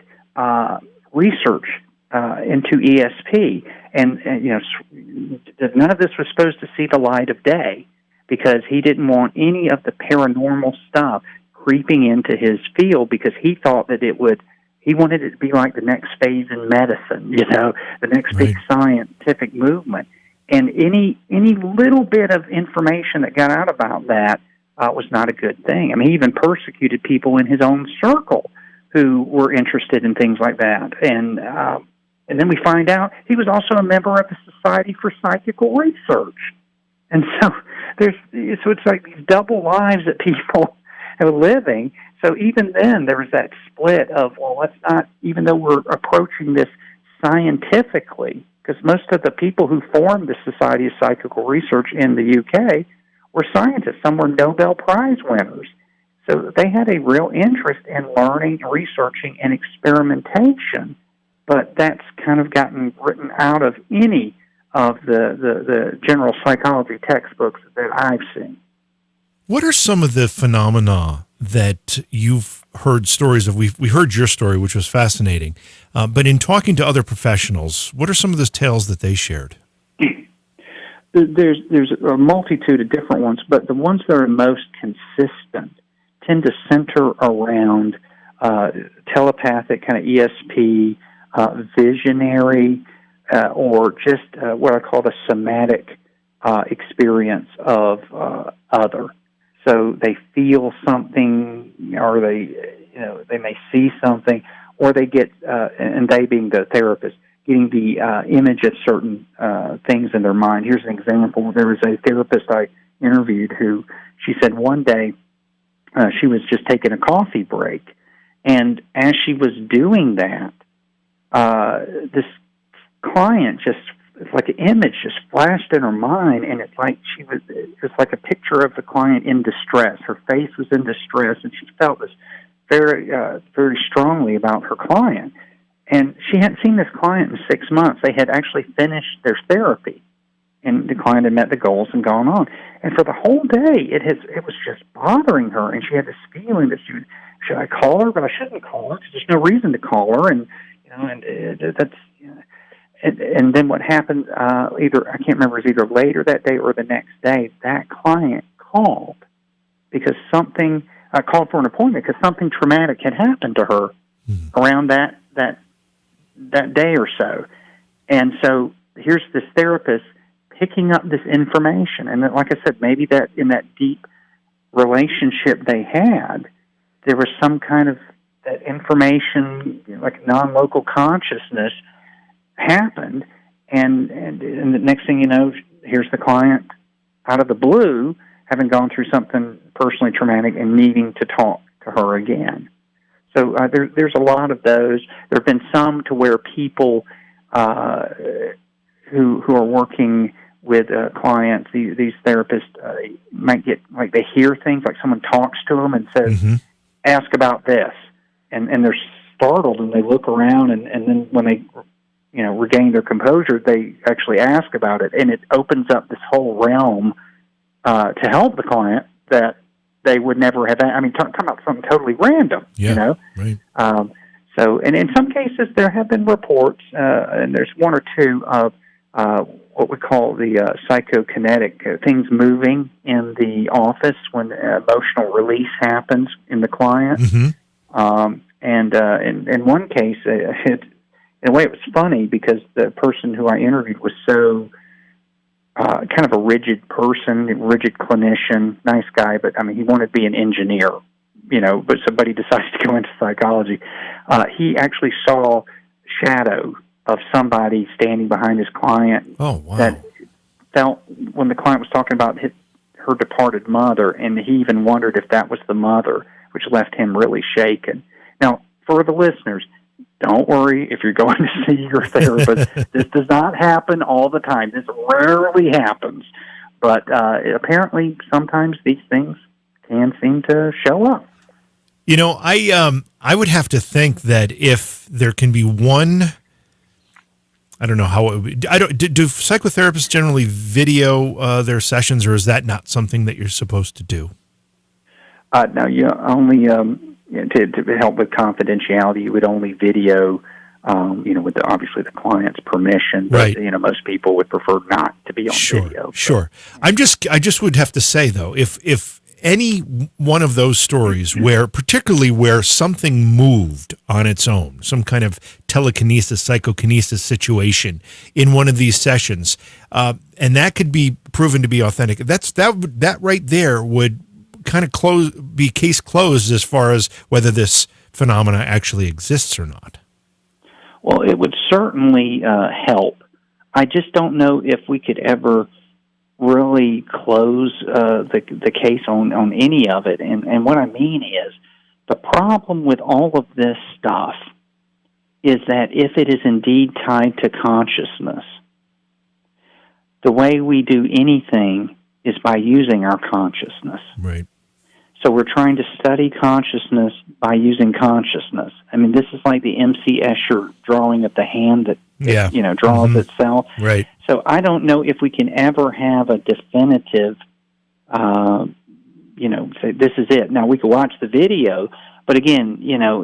research into ESP. And none of this was supposed to see the light of day because he didn't want any of the paranormal stuff creeping into his field, because he thought that he wanted it to be like the next phase in medicine, the next big scientific movement. And any little bit of information that got out about that was not a good thing. I mean, he even persecuted people in his own circle who were interested in things like that. And then we find out he was also a member of the Society for Psychical Research. And so it's like these double lives that people are living. So even then, there was that split of, well, let's not, even though we're approaching this scientifically, because most of the people who formed the Society of Psychical Research in the UK were scientists. Some were Nobel Prize winners. So they had a real interest in learning, researching, and experimentation. But that's kind of gotten written out of any of the general psychology textbooks that I've seen. What are some of the phenomena that you've heard stories of? We heard your story, which was fascinating. But in talking to other professionals, what are some of those tales that they shared? There's a multitude of different ones, but the ones that are most consistent tend to center around telepathic, kind of ESP, visionary, or just what I call the somatic experience of other. So they feel something, or they may see something, or they get, and they being the therapist, getting the image of certain things in their mind. Here's an example. There was a therapist I interviewed who, she said one day she was just taking a coffee break, and as she was doing that, this client just, it's like an image just flashed in her mind, and it's like it was like a picture of the client in distress. Her face was in distress, and she felt this very, very strongly about her client. And she hadn't seen this client in 6 months. They had actually finished their therapy, and the client had met the goals and gone on. And for the whole day, it was just bothering her, and she had this feeling that should I call her? But I shouldn't call her because there's no reason to call her, and that's. And then what happened, either, I can't remember, it was either later that day or the next day, that client called because called for an appointment because something traumatic had happened to her around that day or so. And so here's this therapist picking up this information. And then, like I said, maybe that in that deep relationship they had, there was some kind of that information, like non-local consciousness, happened, and the next thing you know, here's the client out of the blue, having gone through something personally traumatic and needing to talk to her again. So there's a lot of those. There have been some to where people who are working with clients, these therapists might get, like, they hear things, like someone talks to them and says, ask about this, and they're startled and they look around, and then when they regain their composure, they actually ask about it, and it opens up this whole realm to help the client that they would never have. I mean, talk about something totally random, Right. So, and in some cases, there have been reports, and there's one or two of what we call the psychokinetic things moving in the office when emotional release happens in the client. And in one case, in a way, it was funny because the person who I interviewed was so kind of a rigid person, rigid clinician, nice guy, but I mean, he wanted to be an engineer, but he decided to go into psychology. He actually saw shadow of somebody standing behind his client. Oh, wow. That felt when the client was talking about her departed mother, and he even wondered if that was the mother, which left him really shaken. Now, for the listeners, don't worry if you're going to see your therapist. This does not happen all the time. This rarely happens. But apparently, sometimes these things can seem to show up. I would have to think that if there can be one, I don't know how it would be. Do psychotherapists generally video their sessions, or is that not something that you're supposed to do? No, you only... to help with confidentiality, you would only video, with obviously the client's permission. But, right. Most people would prefer not to be on video. Sure. I just would have to say though, if any one of those stories particularly where something moved on its own, some kind of telekinesis, psychokinesis situation in one of these sessions, and that could be proven to be authentic, that right there would kind of be case closed as far as whether this phenomena actually exists or not? Well, it would certainly help. I just don't know if we could ever really close the case on any of it. And what I mean is, the problem with all of this stuff is that if it is indeed tied to consciousness, the way we do anything is by using our consciousness. Right. So we're trying to study consciousness by using consciousness. I mean, this is like the M.C. Escher drawing of the hand that draws itself. Right. So I don't know if we can ever have a definitive, say this is it. Now, we could watch the video, but again,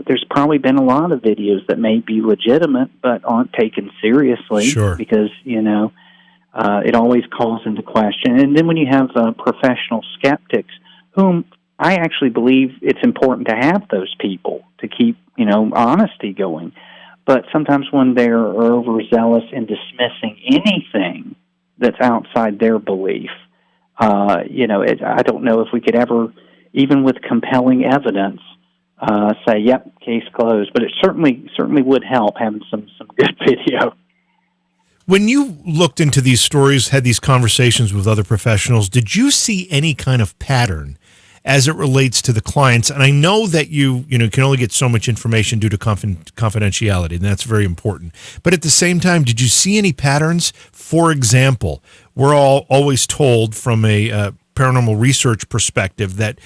there's probably been a lot of videos that may be legitimate but aren't taken seriously. Sure. Because, it always calls into question. And then when you have professional skeptics, whom I actually believe it's important to have those people to keep, honesty going. But sometimes when they're overzealous in dismissing anything that's outside their belief, I don't know if we could ever, even with compelling evidence, say, "Yep, case closed." But it certainly would help having some good video. When you looked into these stories, had these conversations with other professionals, did you see any kind of pattern as it relates to the clients? And I know that you can only get so much information due to confidentiality, and that's very important. But at the same time, did you see any patterns? For example, we're always told from a paranormal research perspective that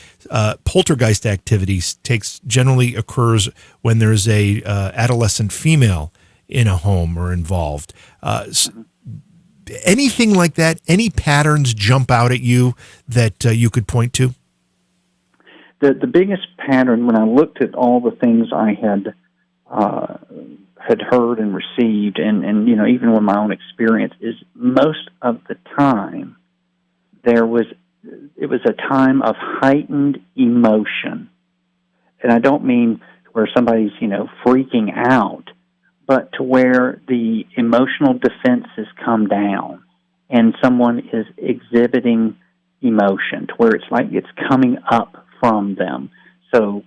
poltergeist activities generally occurs when there's a adolescent female in a home or involved. Anything like that? Any patterns jump out at you that you could point to? The biggest pattern, when I looked at all the things I had heard and received, and even with my own experience, is most of the time it was a time of heightened emotion, and I don't mean where somebody's freaking out, but to where the emotional defenses come down and someone is exhibiting emotion, to where it's like it's coming up from them. So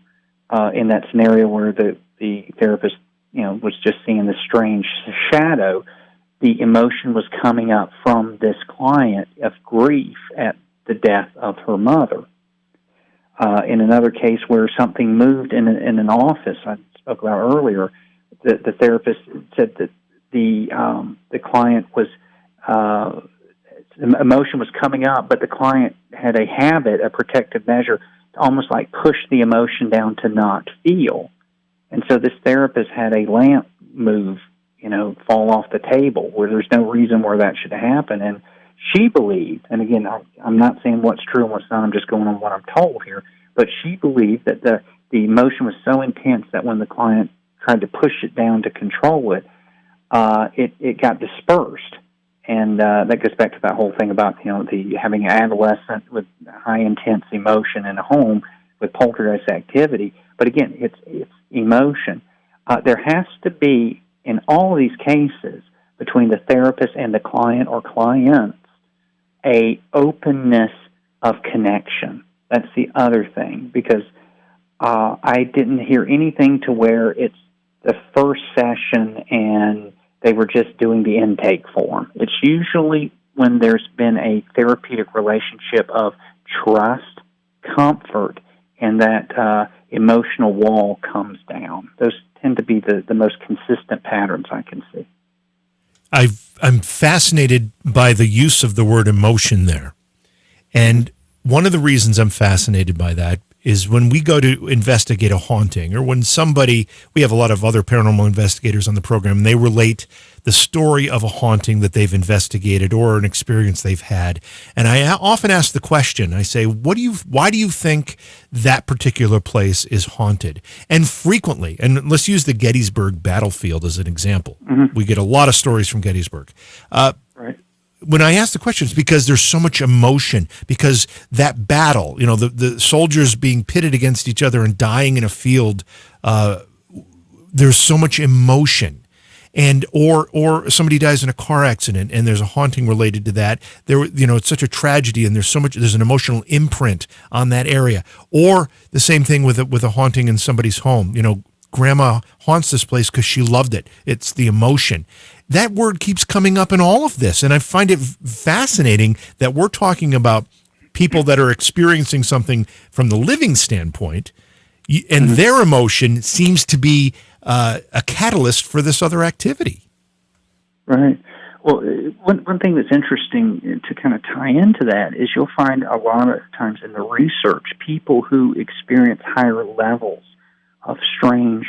in that scenario where the therapist was just seeing the strange shadow, the emotion was coming up from this client of grief at the death of her mother. In another case where something moved in an office I spoke about earlier, the therapist said that the client was emotion was coming up, but the client had a habit, a protective measure, to almost like push the emotion down to not feel. And so this therapist had a lamp move, fall off the table where there's no reason where that should happen. And she believed, and again, I'm not saying what's true and what's not, I'm just going on what I'm told here, but she believed that the emotion was so intense that when the client tried to push it down to control it, it got dispersed. And that goes back to that whole thing about having an adolescent with high intense emotion in a home with poltergeist activity. But again, it's emotion. There has to be, in all of these cases, between the therapist and the client or clients, a openness of connection. That's the other thing, because I didn't hear anything to where it's the first session and they were just doing the intake form. It's usually when there's been a therapeutic relationship of trust, comfort, and that emotional wall comes down. Those tend to be the most consistent patterns I can see. I'm fascinated by the use of the word emotion there. And one of the reasons I'm fascinated by that is when we go to investigate a haunting, or when we have a lot of other paranormal investigators on the program, and they relate the story of a haunting that they've investigated or an experience they've had. And I often ask the question, I say, why do you think that particular place is haunted? And frequently, and let's use the Gettysburg battlefield as an example. Mm-hmm. We get a lot of stories from Gettysburg. Right. when I ask the questions, because there's so much emotion, because that battle, the soldiers being pitted against each other and dying in a field, there's so much emotion. And or somebody dies in a car accident and there's a haunting related to that. It's such a tragedy and there's an emotional imprint on that area. Or the same thing with a haunting in somebody's home. Grandma haunts this place because she loved it. It's the emotion. That word keeps coming up in all of this, and I find it fascinating that we're talking about people that are experiencing something from the living standpoint, and their emotion seems to be a catalyst for this other activity. Right. Well, one thing that's interesting to kind of tie into that is you'll find a lot of times in the research, people who experience higher levels of strange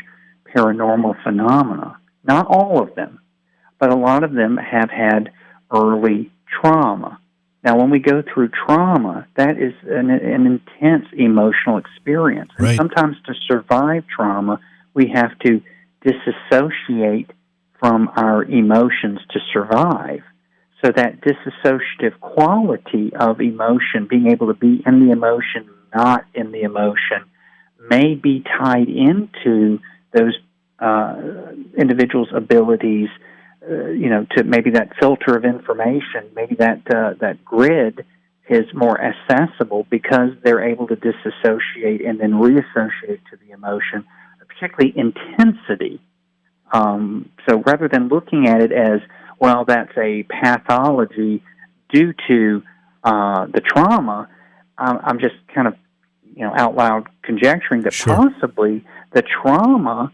paranormal phenomena, not all of them, but a lot of them have had early trauma. Now, when we go through trauma, that is an intense emotional experience. And right. Sometimes to survive trauma, we have to disassociate from our emotions to survive. So that disassociative quality of emotion, being able to be in the emotion, not in the emotion, may be tied into those individuals' abilities, to maybe that filter of information, maybe that grid is more accessible because they're able to disassociate and then reassociate to the emotion, particularly intensity. So rather than looking at it as, well, that's a pathology due to the trauma, I'm just kind of, out loud conjecturing that Sure. possibly the trauma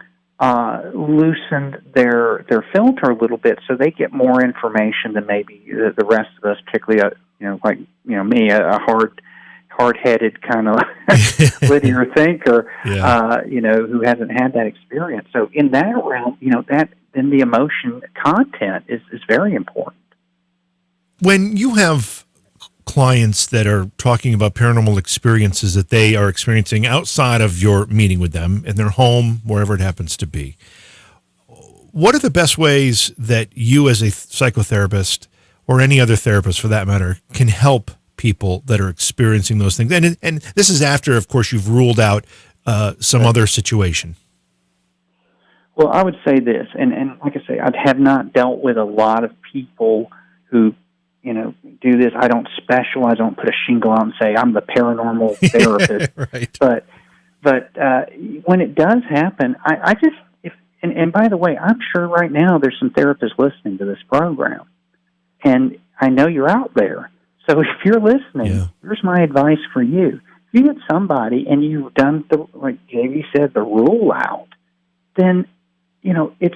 loosened their filter a little bit, so they get more information than maybe the rest of us, particularly me, a hard-headed kind of linear thinker, Yeah. who hasn't had that experience. So in that realm, then the emotion content is very important. When you have clients that are talking about paranormal experiences that they are experiencing outside of your meeting with them in their home, wherever it happens to be, what are the best ways that you as a psychotherapist or any other therapist for that matter can help people that are experiencing those things? And this is after, of course, you've ruled out some other situation. Well, I would say this, and like I say, I have not dealt with a lot of people who do this. I don't specialize. I don't put a shingle on and say I'm the paranormal therapist. Right. But when it does happen, I just and by the way, I'm sure right now there's some therapists listening to this program, and I know you're out there. So if you're listening, here's my advice for you: if you get somebody and you've done like JV said, the rule out, then it's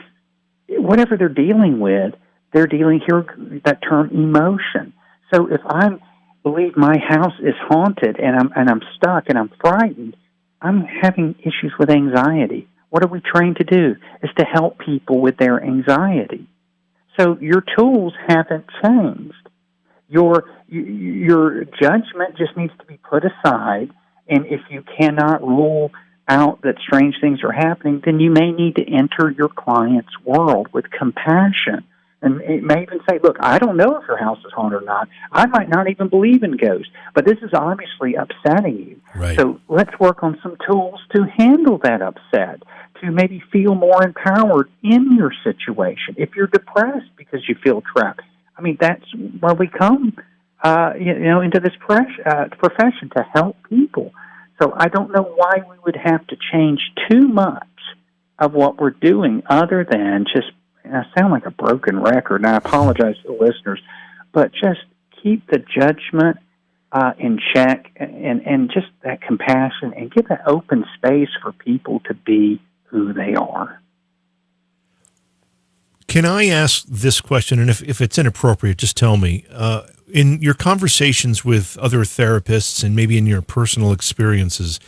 whatever they're dealing with. They're dealing here that term emotion. So if I believe my house is haunted and I'm stuck and I'm frightened, I'm having issues with anxiety. What are we trained to do? Is to help people with their anxiety. So your tools haven't changed. Your judgment just needs to be put aside. And if you cannot rule out that strange things are happening, then you may need to enter your client's world with compassion. And it may even say, look, I don't know if your house is haunted or not. I might not even believe in ghosts, but this is obviously upsetting you. Right. So let's work on some tools to handle that upset, to maybe feel more empowered in your situation. If you're depressed because you feel trapped, that's why we come, into this profession to help people. So I don't know why we would have to change too much of what we're doing other than just, and I sound like a broken record, and I apologize to the listeners, but just keep the judgment in check and just that compassion and give that open space for people to be who they are. Can I ask this question? And if it's inappropriate, just tell me. In your conversations with other therapists and maybe in your personal experiences,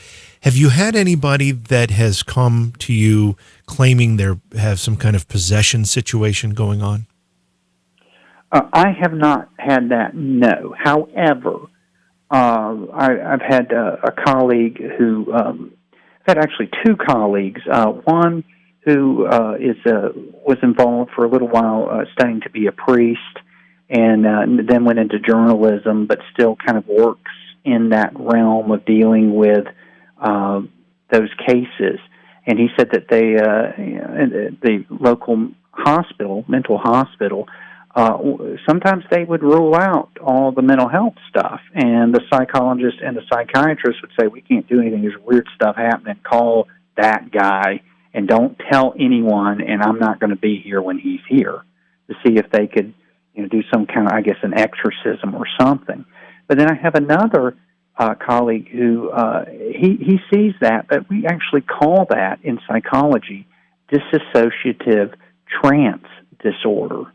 have you had anybody that has come to you claiming they have some kind of possession situation going on? I have not had that, no. However, I've had a colleague who, I've had actually two colleagues. One who was involved for a little while studying to be a priest, and then went into journalism, but still kind of works in that realm of dealing with those cases. And he said that the local hospital, mental hospital, sometimes they would rule out all the mental health stuff, and the psychologist and the psychiatrist would say, we can't do anything, there's weird stuff happening, call that guy, and don't tell anyone, and I'm not going to be here when he's here, to see if they could do some kind of, I guess, an exorcism or something. But then I have another colleague who he sees that, but we actually call that in psychology dissociative trance disorder.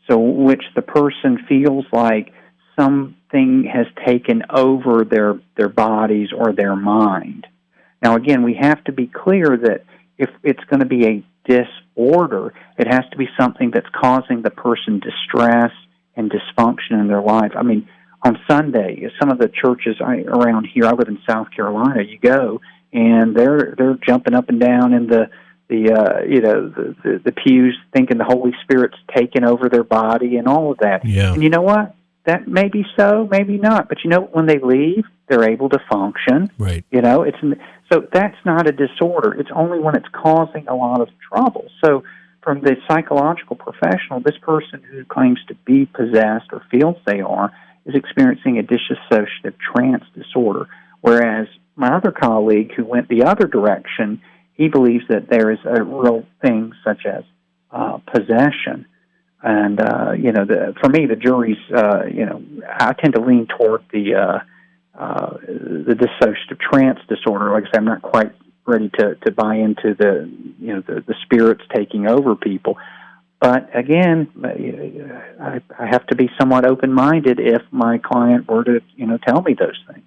So which the person feels like something has taken over their bodies or their mind. Now, again, we have to be clear that if it's going to be a disorder, it has to be something that's causing the person distress and dysfunction in their life. I mean, on Sunday, some of the churches around here, I live in South Carolina, you go, and they're jumping up and down in the pews, thinking the Holy Spirit's taking over their body and all of that. Yeah. And you know what? That may be so, maybe not. But when they leave, they're able to function. Right. So that's not a disorder. It's only when it's causing a lot of trouble. So from the psychological professional, this person who claims to be possessed or feels they are is experiencing a dissociative trance disorder. Whereas my other colleague who went the other direction, he believes that there is a real thing such as possession. And, for me, the jury's, I tend to lean toward the dissociative trance disorder. Like I said, I'm not quite ready to buy into the spirits taking over people. But again, I have to be somewhat open-minded if my client were to, tell me those things.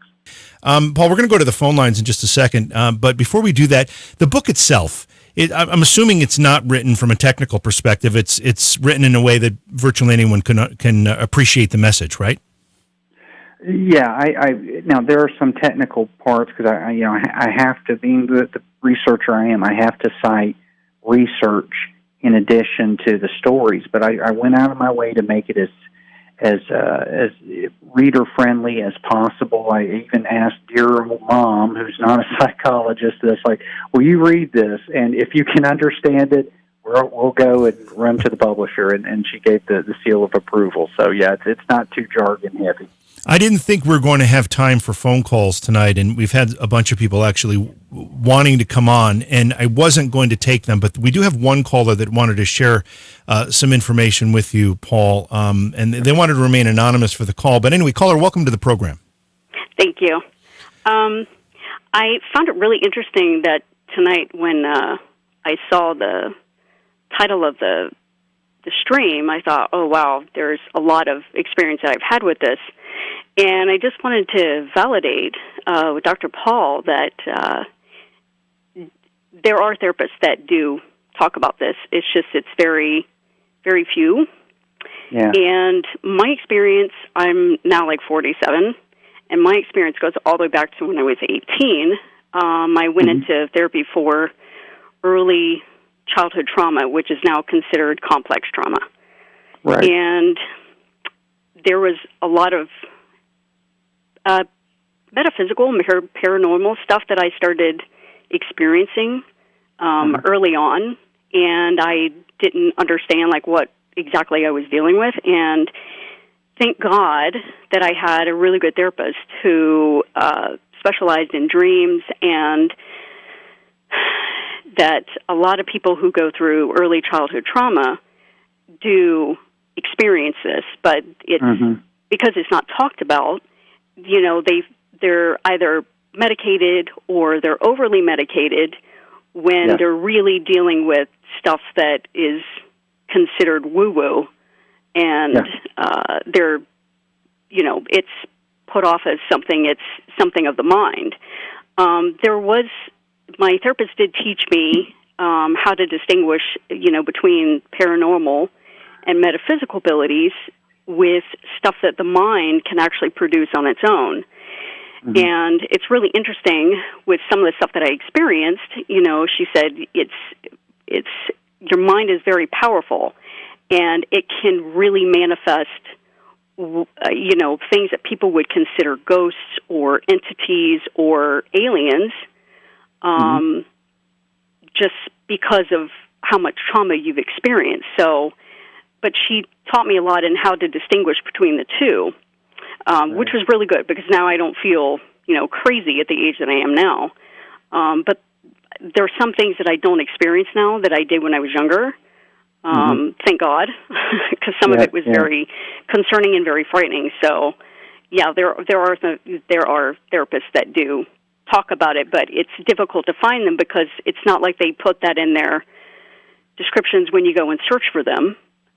Paul, we're going to go to the phone lines in just a second. But before we do that, the book itself, I'm assuming it's not written from a technical perspective. It's written in a way that virtually anyone can appreciate the message, right? Yeah. Now there are some technical parts because I have to, being the researcher I am, I have to cite research in addition to the stories. But I went out of my way to make it as reader friendly as possible. I even asked dear mom, who's not a psychologist, this will you read this? And if you can understand it, we'll go and run to the publisher. And she gave the seal of approval. So yeah, it's not too jargon heavy. I didn't think we were going to have time for phone calls tonight, and we've had a bunch of people actually wanting to come on, and I wasn't going to take them, but we do have one caller that wanted to share some information with you, Paul, and they wanted to remain anonymous for the call. But anyway, caller, welcome to the program. Thank you. I found it really interesting that tonight when I saw the title of the stream, I thought, oh, wow, there's a lot of experience that I've had with this. And I just wanted to validate with Dr. Paul that there are therapists that do talk about this. It's just it's very, very few. Yeah. And my experience, I'm now 47, and my experience goes all the way back to when I was 18. I went into therapy for early childhood trauma, which is now considered complex trauma. Right. And there was a lot of metaphysical, paranormal stuff that I started experiencing early on, and I didn't understand what exactly I was dealing with. And thank God that I had a really good therapist who specialized in dreams, and that a lot of people who go through early childhood trauma do experience this, but it's because it's not talked about. They're either medicated or they're overly medicated when they're really dealing with stuff that is considered woo-woo, and they're, it's put off as something. It's something of the mind. My therapist did teach me how to distinguish, between paranormal and metaphysical abilities with stuff that the mind can actually produce on its own. And it's really interesting with some of the stuff that I experienced. She said it's your mind is very powerful, and it can really manifest, things that people would consider ghosts or entities or aliens, just because of how much trauma you've experienced. So, but she taught me a lot in how to distinguish between the two, which was really good, because now I don't feel, crazy at the age that I am now. But there are some things that I don't experience now that I did when I was younger. Thank God, because some of it was very concerning and very frightening. So, yeah, there are therapists that do talk about it, but it's difficult to find them because it's not like they put that in their descriptions when you go and search for them.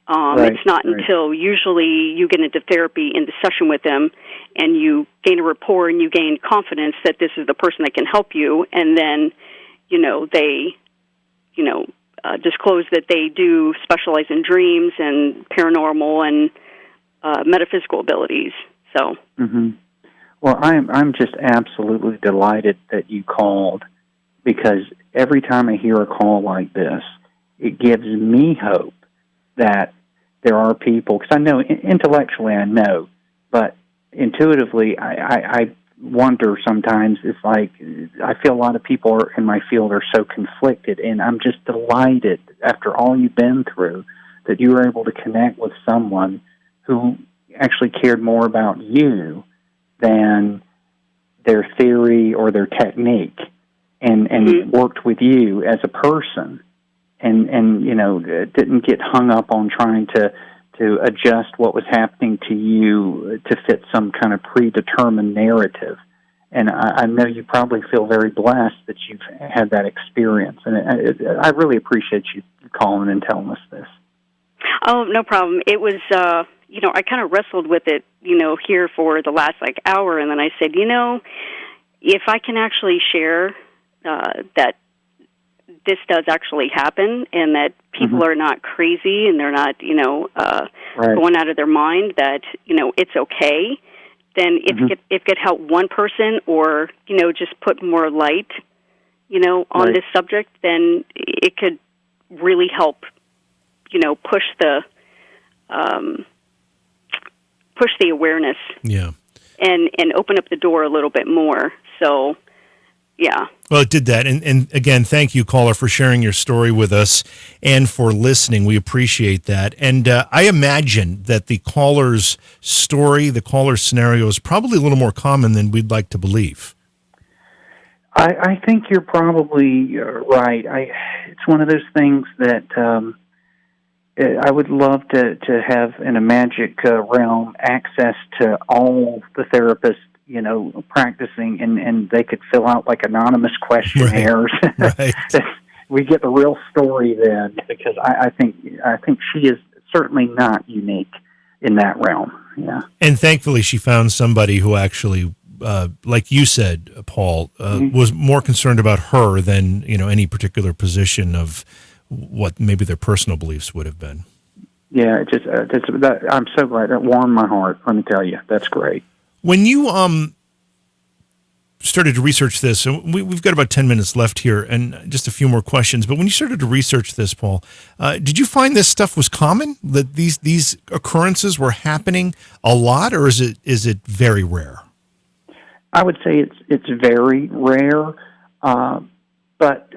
It's not until usually you get into therapy, into session with them, and you gain a rapport and you gain confidence that this is the person that can help you, and then, they, disclose that they do specialize in dreams and paranormal and metaphysical abilities. So, Well, I'm just absolutely delighted that you called, because every time I hear a call like this, it gives me hope that there are people, because I know intellectually I know, but intuitively I wonder sometimes. It's like I feel a lot of people in my field are so conflicted, and I'm just delighted after all you've been through that you were able to connect with someone who actually cared more about you than their theory or their technique, and worked with you as a person, and didn't get hung up on trying to adjust what was happening to you to fit some kind of predetermined narrative. And I know you probably feel very blessed that you've had that experience, and I really appreciate you calling and telling us this. Oh, no problem. It was, I kind of wrestled with it, here for the last hour, and then I said, if I can actually share that this does actually happen, and that people are not crazy, and they're not, going out of their mind, that, it's okay, then if it could help one person, or, just put more light, on this subject, then it could really help, push the awareness. Yeah. And open up the door a little bit more. So, yeah. Well, it did that. And again, thank you, caller, for sharing your story with us and for listening. We appreciate that. And I imagine that the caller's story, the caller's scenario, is probably a little more common than we'd like to believe. I think you're probably right. It's one of those things that I would love to have in a magic realm access to all the therapists, practicing, and they could fill out anonymous questionnaires. Right. We get the real story then, because I think she is certainly not unique in that realm. Yeah. And thankfully, she found somebody who actually, like you said, Paul, was more concerned about her than any particular position of what maybe their personal beliefs would have been. Yeah, I'm so glad. That warmed my heart. Let me tell you, that's great. When you started to research this, and we've got about 10 minutes left here, and just a few more questions. But when you started to research this, Paul, did you find this stuff was common? That these occurrences were happening a lot, or is it very rare? I would say it's very rare, but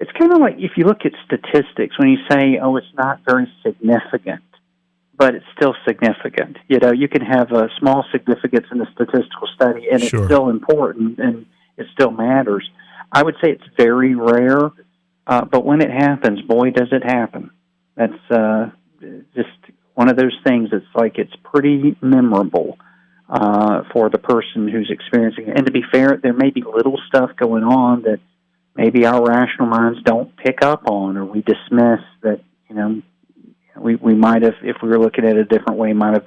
it's kind of like if you look at statistics, when you say, oh, it's not very significant, but it's still significant. You can have a small significance in a statistical study, and Sure. It's still important, and it still matters. I would say it's very rare, but when it happens, boy, does it happen. That's just one of those things. It's pretty memorable for the person who's experiencing it. And to be fair, there may be little stuff going on that maybe our rational minds don't pick up on, or we dismiss that, we might have, if we were looking at it a different way, might have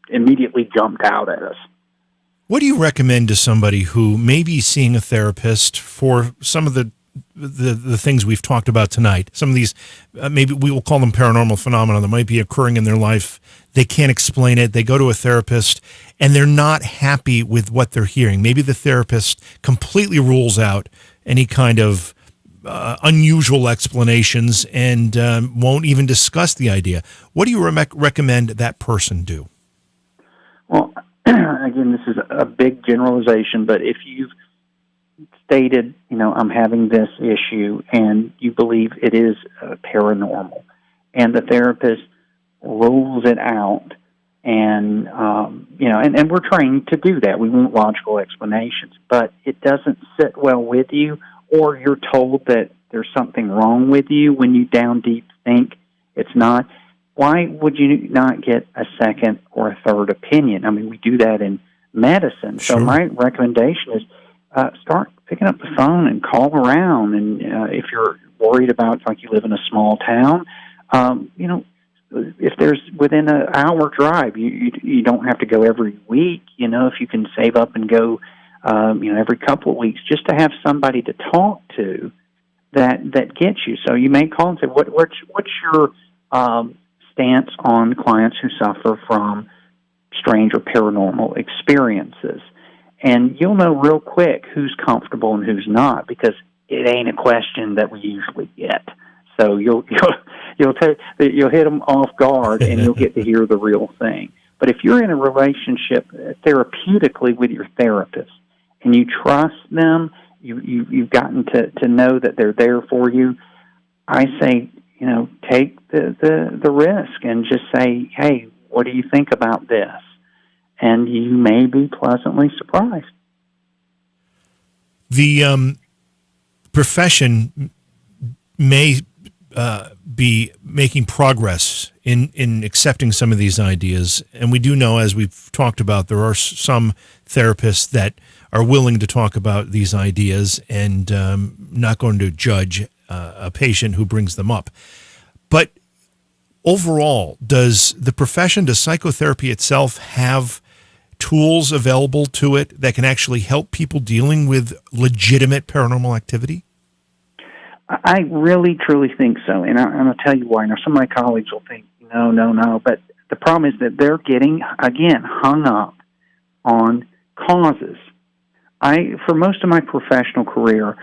immediately jumped out at us. What do you recommend to somebody who may be seeing a therapist for some of the things we've talked about tonight? Some of these, maybe we will call them paranormal phenomena that might be occurring in their life. They can't explain it. They go to a therapist, and they're not happy with what they're hearing. Maybe the therapist completely rules out any kind of unusual explanations and won't even discuss the idea. What do you recommend that person do? Well, again, this is a big generalization, but if you've stated, I'm having this issue and you believe it is paranormal, and the therapist rules it out, and, and we're trained to do that. We want logical explanations, but it doesn't sit well with you, or you're told that there's something wrong with you when you down deep think it's not. Why would you not get a second or a third opinion? I mean, we do that in medicine. Sure. So my recommendation is start picking up the phone and call around. And if you're worried about, like you live in a small town, if there's within an hour drive, you don't have to go every week. If you can save up and go, every couple of weeks, just to have somebody to talk to that gets you. So you may call and say, what's your stance on clients who suffer from strange or paranormal experiences? And you'll know real quick who's comfortable and who's not, because it ain't a question that we usually get. So you'll hit them off guard, and you'll get to hear the real thing. But if you're in a relationship therapeutically with your therapist, and you trust them, you've gotten to know that they're there for you, I say, take the risk and just say, hey, what do you think about this? And you may be pleasantly surprised. The profession may be making progress in accepting some of these ideas. And we do know, as we've talked about, there are some therapists that are willing to talk about these ideas and not going to judge a patient who brings them up. But overall, does psychotherapy itself have tools available to it that can actually help people dealing with legitimate paranormal activity? I really, truly think so, and I'm going to tell you why. Now, some of my colleagues will think, no, but the problem is that they're getting, again, hung up on causes. For most of my professional career,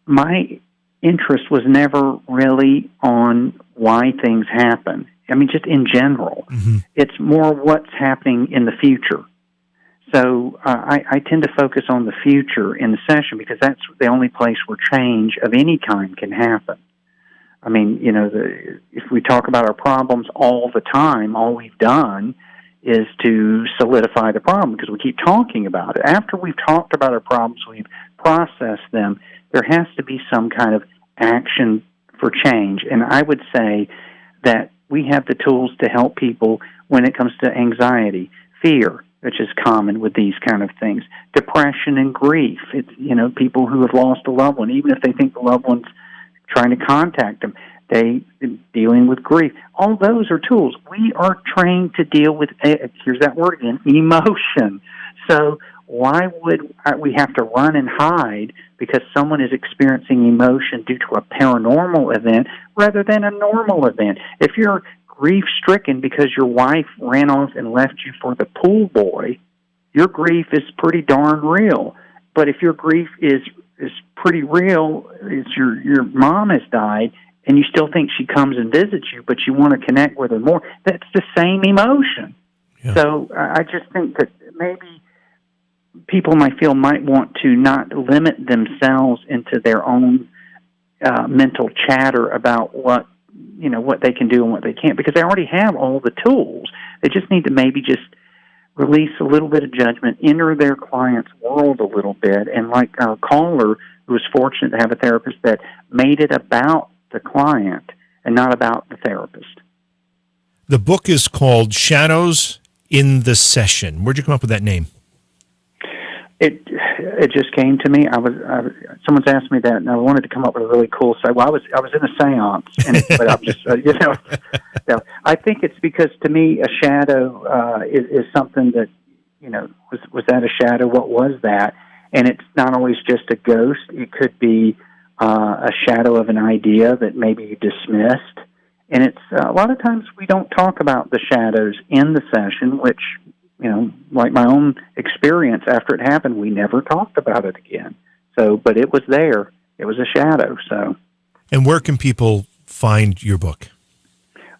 my interest was never really on why things happen. I mean, just in general. Mm-hmm. It's more what's happening in the future. So I tend to focus on the future in the session, because that's the only place where change of any kind can happen. I mean, if we talk about our problems all the time, all we've done is to solidify the problem, because we keep talking about it. After we've talked about our problems, we've processed them, there has to be some kind of action for change. And I would say that we have the tools to help people when it comes to anxiety, fear, which is common with these kind of things, depression and grief. It's, people who have lost a loved one, even if they think the loved one's trying to contact them, they dealing with grief. All those are tools. We are trained to deal with, here's that word again, emotion. So why would we have to run and hide because someone is experiencing emotion due to a paranormal event rather than a normal event? If you're grief-stricken because your wife ran off and left you for the pool boy, your grief is pretty darn real. But if your grief is pretty real, it's your mom has died, and you still think she comes and visits you, but you want to connect with her more, that's the same emotion. Yeah. So I just think that maybe people might want to not limit themselves into their own mental chatter about what they can do and what they can't, because they already have all the tools. They just need to maybe just release a little bit of judgment, enter their client's world a little bit, and like our caller, who was fortunate to have a therapist that made it about the client and not about the therapist. The book is called Shadows in the Session. Where'd you come up with that name? It just came to me. Someone's asked me that, and I wanted to come up with a really cool site. Well, I was in a seance, but I'm just I think it's because to me a shadow is something that was that a shadow? What was that? And it's not always just a ghost. It could be a shadow of an idea that maybe you dismissed. And it's a lot of times we don't talk about the shadows in the session, which, like my own experience after it happened, we never talked about it again. So, but it was there. it was a shadow. So, And where can people find your book?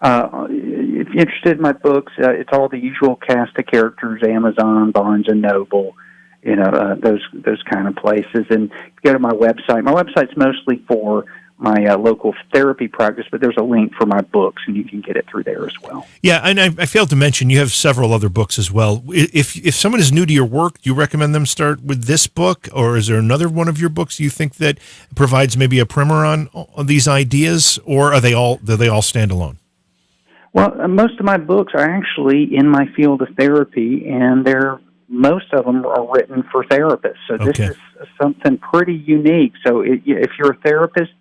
if you're interested in my books, it's all the usual cast of characters: Amazon, Barnes and Noble, those kind of places. And go to my website. My website's mostly for my local therapy practice, but there's a link for my books, and you can get it through there as well. Yeah, and I failed to mention you have several other books as well. If someone is new to your work, do you recommend them start with this book, or is there another one of your books you think that provides maybe a primer on these ideas, or do they all stand alone? Well, most of my books are actually in my field of therapy, and most of them are written for therapists. So this is something pretty unique. So if you're a therapist,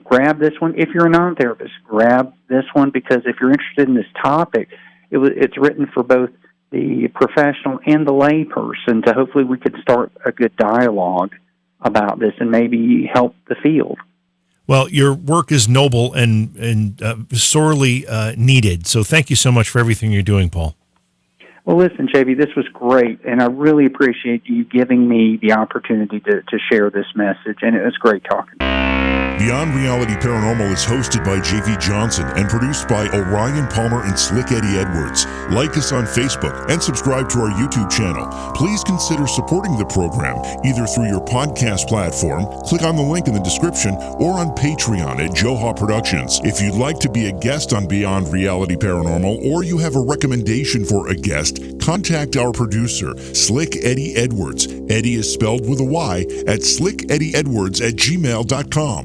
grab this one. If you're a non-therapist, grab this one, because if you're interested in this topic, it's written for both the professional and the lay person, to hopefully we could start a good dialogue about this and maybe help the field. Well, your work is noble and sorely needed. So thank you so much for everything you're doing, Paul. Well, listen, JB, this was great, and I really appreciate you giving me the opportunity to share this message, and it was great talking. Beyond Reality Paranormal is hosted by J.V. Johnson and produced by Orion Palmer and Slick Eddie Edwards. Like us on Facebook and subscribe to our YouTube channel. Please consider supporting the program either through your podcast platform, click on the link in the description, or on Patreon at Joha Productions. If you'd like to be a guest on Beyond Reality Paranormal, or you have a recommendation for a guest, contact our producer, Slick Eddie Edwards. Eddie is spelled with a Y, at slickeddieedwards@gmail.com.